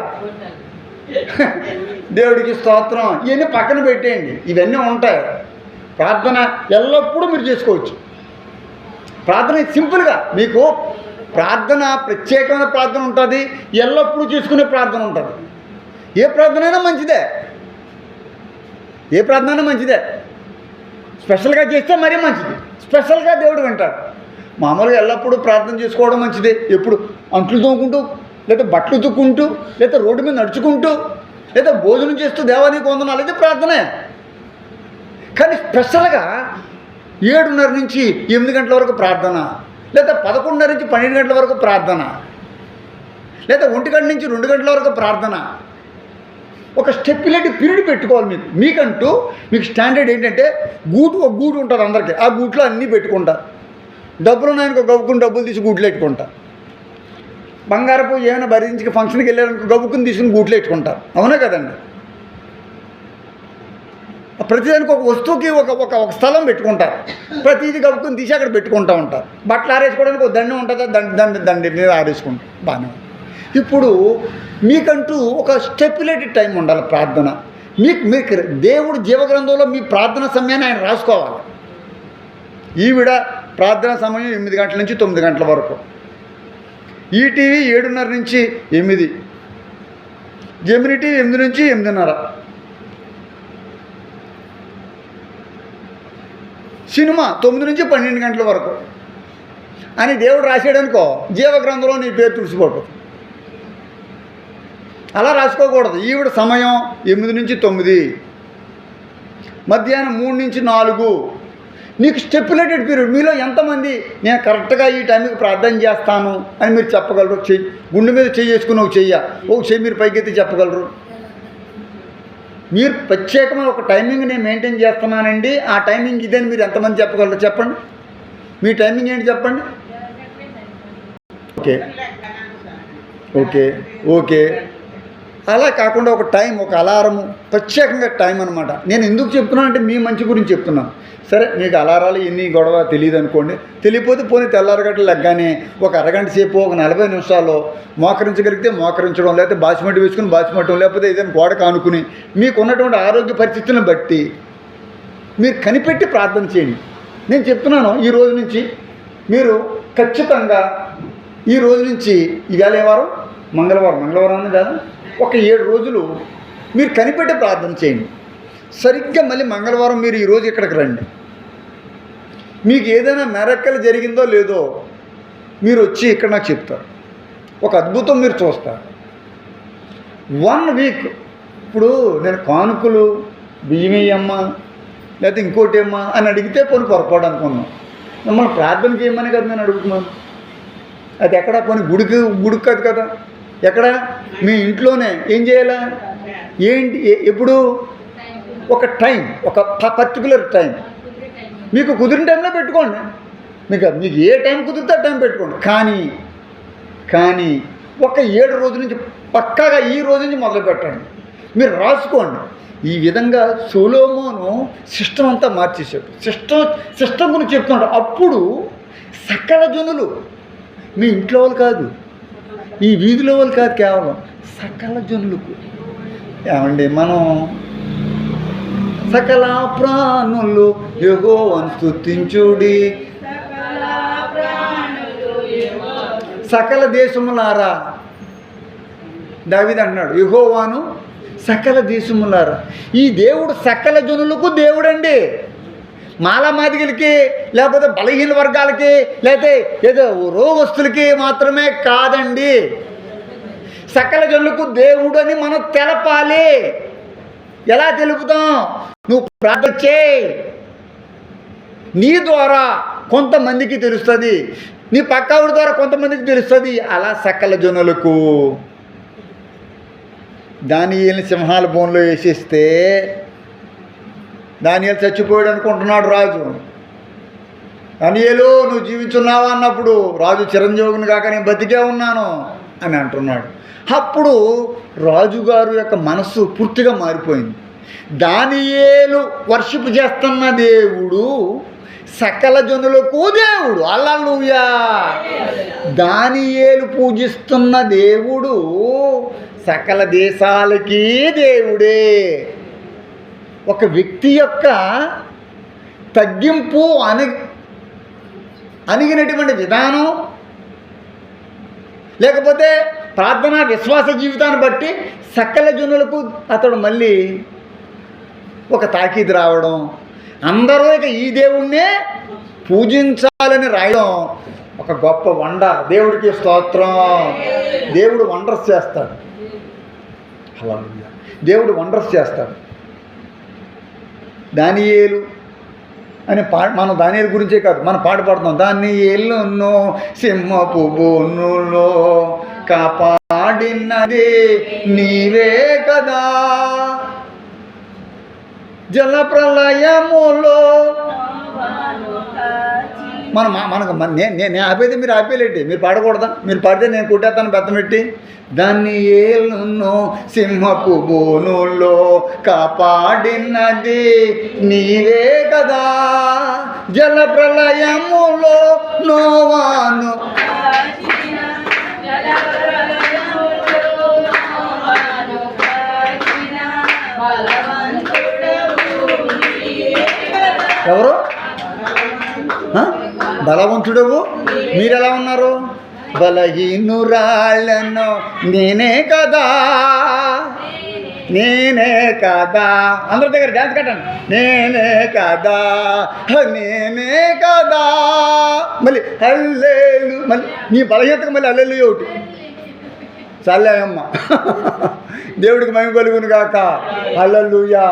దేవుడికి స్తోత్రం. ఇవన్నీ పక్కన పెట్టేయండి. ఇవన్నీ ఉంటాయి. ప్రార్థన ఎల్లప్పుడూ మీరు చేసుకోవచ్చు. ప్రార్థన సింపుల్గా మీకు ప్రార్థన, ప్రత్యేకమైన ప్రార్థన ఉంటుంది, ఎల్లప్పుడూ చేసుకునే ప్రార్థన ఉంటుంది. ఏ ప్రార్థన అయినా మంచిదే, ఏ ప్రార్థన అయినా మంచిదే. స్పెషల్గా చేస్తే మరీ మంచిది. స్పెషల్గా దేవుడు వింటాడు. మామూలుగా ఎల్లప్పుడూ ప్రార్థన చేసుకోవడం మంచిదే. ఎప్పుడు అంట్లు తోముకుంటూ, లేదా బట్టలు తుక్కుంటూ, లేదా రోడ్డు మీద నడుచుకుంటూ, లేదా భోజనం చేస్తూ దేవానికి వందనాలు, అయితే ప్రార్థనే. కానీ స్పెషల్గా 7:30 నుంచి 8 గంటల వరకు ప్రార్థన, లేదా 11:30 నుంచి 12 గంటల వరకు ప్రార్థన, లేదా 1 గంట నుంచి 2 గంటల వరకు ప్రార్థన. ఒక స్టెప్యులేటివ్ పీరియడ్ పెట్టుకోవాలి. మీకంటూ మీకు స్టాండర్డ్ ఏంటంటే ఒక గూడు ఉంటుంది అందరికీ. ఆ గూట్లో అన్నీ పెట్టుకుంటారు. డబ్బులు ఉన్నాయనుకో గబుక్కుని డబ్బులు తీసి గూట్లో పెట్టుకుంటారు. బంగారపు ఏమైనా భరించి ఫంక్షన్కి వెళ్ళారనుకో గబుక్కుని తీసుకుని గూట్లో పెట్టుకుంటారు. అవునా కదండి? ప్రతిదానికి ఒక వస్తువుకి ఒక స్థలం పెట్టుకుంటారు. ప్రతిదీ గబుక్కుని తీసి అక్కడ పెట్టుకుంటూ ఉంటారు. బట్టలు ఆరేసుకోవడానికి ఒక దండి ఉంటుంది, దండి మీద ఆరేసుకుంటారు. బాగానే. ఇప్పుడు మీకంటూ ఒక స్టెప్యులేటెడ్ టైం ఉండాలి ప్రార్థన. మీకు దేవుడు జీవగ్రంథంలో మీ ప్రార్థన సమయాన్ని ఆయన రాసుకోవాలి. ఈవిడ ప్రార్థన సమయం 8 గంటల నుంచి 9 గంటల వరకు, ఈటీవీ 7:30 నుంచి 8, జెమిని టీవీ 8 నుంచి 8:30, సినిమా 9 నుంచి 12 గంటల వరకు అని దేవుడు రాసాడనుకో, జీవగ్రంథంలో నీ పేరు తుడిసిపోతుంది. అలా రాసుకోకూడదు. ఈవిడ సమయం 8 నుంచి 9, మధ్యాహ్నం 3 నుంచి 4. నీకు స్టెప్యులేటెడ్ పీరియడ్. మీలో ఎంతమంది నేను కరెక్ట్గా ఈ టైంకి ప్రార్థన చేస్తాను అని మీరు చెప్పగలరు? చెయ్యి గుండె మీద చేసుకుని ఒక చెయ్యి మీరు పైకెత్తి చెప్పగలరు? మీరు ప్రత్యేకమైన ఒక టైమింగ్ నేను మెయింటైన్ చేస్తున్నానండి, ఆ టైమింగ్ ఇదని మీరు ఎంతమంది చెప్పగలరు? చెప్పండి. మీ టైమింగ్ ఏంటి చెప్పండి. ఓకే ఓకే ఓకే అలా కాకుండా ఒక టైం, ఒక అలారము, ప్రత్యేకంగా టైం అనమాట. నేను ఎందుకు చెప్తున్నాను అంటే మీ మంచి గురించి చెప్తున్నాను. సరే, మీకు అలారాలు ఎన్ని గొడవ తెలియదు అనుకోండి, తెలియపోతే పోనీ తెల్లారగట్టు లెగ్గానే ఒక అరగంట సేపు, ఒక 40 నిమిషాలు మోకరించగలిగితే మోకరించడం, లేకపోతే బాసిమట్టి వేసుకుని బాసిమట్టడం, లేకపోతే ఏదైనా గోడ కానుకుని మీకున్నటువంటి ఆరోగ్య పరిస్థితులను బట్టి మీరు కనిపెట్టి ప్రార్థన చేయండి. నేను చెప్తున్నాను, ఈ రోజు నుంచి మీరు ఖచ్చితంగా, ఈ రోజు నుంచి ఇవాళ ఏ వారం? మంగళవారం అని కాదు, ఒక 7 రోజులు మీరు కనిపెట్టి ప్రార్థన చేయండి. సరిగ్గా మళ్ళీ మంగళవారం మీరు ఈరోజు ఇక్కడికి రండి. మీకు ఏదైనా మెరక్కలు జరిగిందో లేదో మీరు వచ్చి ఇక్కడ నాకు చెప్తారు. ఒక అద్భుతం మీరు చూస్తారు. 1 వీక్. ఇప్పుడు నేను కానుకలు బియ్యమేయమ్మా లేకపోతే ఇంకోటి ఏమ్మా అని అడిగితే పోనీ పొరపాటు అనుకున్నాం. మిమ్మల్ని ప్రార్థన చేయమని కదా నేను అడుగుతున్నాను. అది ఎక్కడ? పోనీ గుడికి కాదు కదా, ఎక్కడ? మీ ఇంట్లోనే. ఏం చేయాలా? ఏంటి? ఎప్పుడు? ఒక టైం, ఒక పర్టికులర్ టైం మీకు కుదిరిన టైంలో పెట్టుకోండి. మీకు ఏ టైం కుదిరితే ఆ టైం పెట్టుకోండి. కానీ ఒక 7 రోజుల నుంచి పక్కాగా ఈ రోజు నుంచి మొదలు పెట్టండి. మీరు రాసుకోండి. ఈ విధంగా సొలొమోను సిస్టమ్ అంతా మార్చేశాడు. సిస్టమ్ గురించి చెప్తున్నాడు. అప్పుడు సకల జనులు, మీ ఇంట్లో వాళ్ళు కాదు, ఈ వీధిలో వాళ్ళు కాదు, కేవలం సకల జనులకు. ఏమండి, మనం సకల ప్రాణులు యెహోవాను స్తుతించుడి, సకల దేశములారా. దావీదు అంటున్నాడు, యెహోవాను సకల దేశములారా. ఈ దేవుడు సకల జనులకు దేవుడండి. మాలమాదిగలకి, లేకపోతే బలహీన వర్గాలకి, లేకపోతే ఏదో రోగస్తులకి మాత్రమే కాదండి. సకల జనులకు దేవుడు అని మనం తెలపాలి. ఎలా తెలుపుతాం? నువ్వు ప్రార్థన చేయి, నీ ద్వారా కొంతమందికి తెలుస్తుంది, నీ పక్కవాడి ద్వారా కొంతమందికి తెలుస్తుంది. అలా సకల జనులకు. దానియేలుని సింహాల బోన్లో వేసేస్తే దానియేలు చచ్చిపోయాడు అనుకుంటున్నాడు రాజు. దానియేలు నువ్వు జీవించున్నావా అన్నప్పుడు రాజు చిరంజీవిని కాక నేను బతికే ఉన్నాను అని అంటున్నాడు. అప్పుడు రాజుగారు యొక్క మనస్సు పూర్తిగా మారిపోయింది. దానియేలు వర్షిప్ చేస్తున్న దేవుడు సకల జనులకు దేవుడు. హల్లెలూయా. దానియేలు పూజిస్తున్న దేవుడు సకల దేశాలకి దేవుడే. ఒక వ్యక్తి యొక్క తగ్గింపు అణిగినటువంటి విధానం, లేకపోతే ప్రార్థన విశ్వాస జీవితాన్ని బట్టి సకల జనులకు అతడు మళ్ళీ ఒక తాకీదు రావడం, అందరూ ఇక ఈ దేవుణ్ణే పూజించాలని రాయడం ఒక గొప్ప వండర్. దేవుడికి స్తోత్రం. దేవుడు వండర్స్ చేస్తాడు. హల్లెలూయా. దేవుడు వండర్స్ చేస్తాడు. దానియేలు అని మనం దానియేలు గురించే కాదు, మనం పాట పాడుతాం. దానియేలును సింహపు బోనులో కాపాడినది నీవే కదా, జల ప్రళయములో. మనకు నేను ఆపేది మీరు ఆపేలేంటి? మీరు పాడకూడదా? మీరు పాడితే నేను కొట్టేస్తాను బెత్తమెట్టి. దానియేలును సింహపు బోనులో కాపాడినది నీవే కదా, జల ప్రళయములో నోవాను. ఎవరు? బలవంతుడవు. మీరెలా ఉన్నారు? బలహీనురాళ్ళను నేనే కదా, నేనే కదా. అందరి దగ్గర డ్యాన్స్ కట్టండి. నేనే కదా, నేనే కదా. మళ్ళీ హల్లెలూయా. మళ్ళీ నీ బలహీనతకు మళ్ళీ హల్లెలూయా ఒకటి. చల్లాయమ్మ. దేవుడికి మహిమ కలుగును గాక. హల్లెలూయా.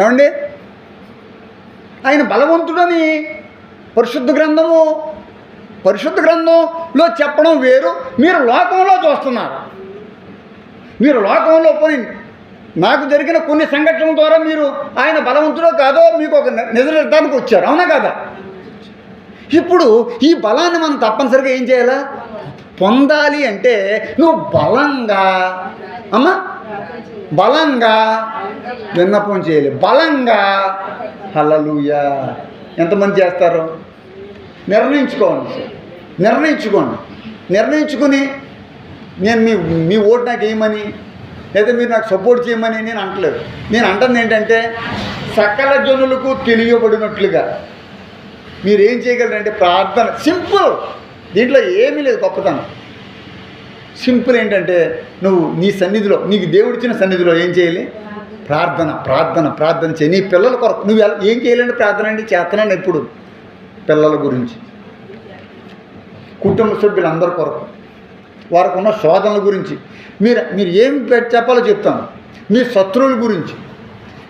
ఏమండి? ఆయన బలవంతుడని పరిశుద్ధ గ్రంథంలో చెప్పడం వేరు, మీరు లోకంలో చూస్తున్నారు. మీరు లోకంలో పోయి నాకు జరిగిన కొన్ని సంఘటనల ద్వారా మీరు ఆయన బలవంతుడో కాదో మీకు ఒక నిర్ధారణకు వచ్చారు. అవునా కదా? ఇప్పుడు ఈ బలాన్ని మనం తప్పనిసరిగా ఏం చేయాలా? పొందాలి అంటే నువ్వు బలంగా విన్నపం చేయాలి. బలంగా. హల్లెలూయా. ఎంతమంది చేస్తారు? నిర్ణయించుకొని నేను మీ ఓటు నాకు వేయమని, లేదా మీరు నాకు సపోర్ట్ చేయమని నేను అంటలేదు. నేను అంటుంది ఏంటంటే సకల జనులకు తెలియబడినట్లుగా మీరు ఏం చేయగలరంటే ప్రార్థన. సింపుల్. దీంట్లో ఏమీ లేదు గొప్పతనం. సింపుల్ ఏంటంటే నువ్వు నీ సన్నిధిలో, నీకు దేవుడిచ్చిన సన్నిధిలో ఏం చేయాలి? ప్రార్థన చేయి. నీ పిల్లల కొరకు నువ్వు ఏం చేయాలంటే ప్రార్థన అండి చేస్తున్నాను ఎప్పుడు. పిల్లల గురించి, కుటుంబ సభ్యులందరి కొరకు, వారికి ఉన్న శోధనల గురించి మీరు ఏం చెప్పాలో చెప్తాను. మీ శత్రువుల గురించి,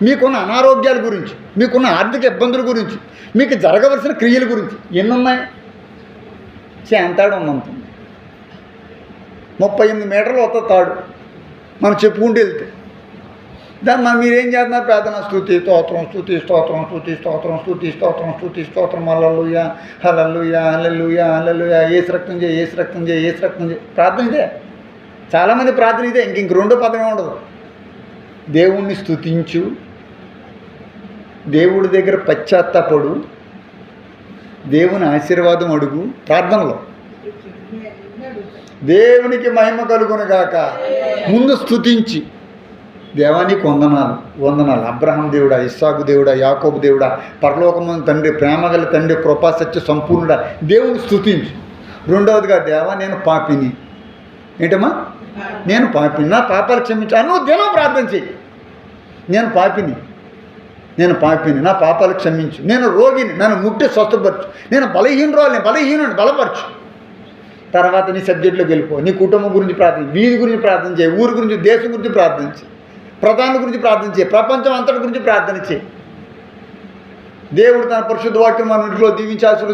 మీకున్న అనారోగ్యాల గురించి, మీకున్న ఆర్థిక ఇబ్బందుల గురించి, మీకు జరగవలసిన క్రియల గురించి ఎన్నున్నాయి? చేంతాడు ఉన్నంత 38 మీటర్లు వస్తుంది తాడు. మనం చెప్పుకుంటూ వెళ్తే దాన్ని మీరేం చేస్తున్నారు? ప్రార్థన, స్తుతి స్తోత్రం, హల్లెలూయా హల్లెలూయా హల్లెలూయా హల్లెలూయా. యేసు రక్తం చేయి. ప్రార్థన ఇదే. చాలామంది ప్రార్థన ఇదే. ఇంక రెండో పదమే ఉండదు. దేవుణ్ణి స్తుతించు, దేవుడి దగ్గర పశ్చాత్తాపడు, దేవుని ఆశీర్వాదం అడుగు. ప్రార్థనలో దేవునికి మహిమ కలుగును గాక. ముందు స్తుతించి, దేవానికి వందనాలు. అబ్రహాం దేవుడా, ఇస్సాకు దేవుడా, యాకోబు దేవుడా, పరలోకమున తండ్రి, ప్రేమగల తండ్రి, కృపా సత్య సంపూర్ణుడా, దేవుని స్తుతించు. రెండవదిగా, దేవా నేను పాపిని. ఏంటమ్మా? నేను పాపిని, నా పాపాలు క్షమించాను. నువ్వు దినం ప్రార్థన చెయ్యి. నేను పాపిని, నా పాపాలు క్షమించు. నేను రోగిని, నన్ను ముట్టి స్వస్థపరచు. నేను బలహీనుని బలపరచు. తర్వాత నీ సబ్జెక్టులోకి వెళ్ళిపో. నీ కుటుంబం గురించి ప్రార్థన, వీధి గురించి ప్రార్థన చేయి, ఊరి గురించి, దేశం గురించి ప్రార్థన చేయి, ప్రధానుల గురించి ప్రార్థన చేయి, ప్రపంచం అంతటి గురించి ప్రార్థన చేయి. దేవుడు తన పరిశుద్ధ వాక్యం మన ఇంట్లో దీవించాల్సి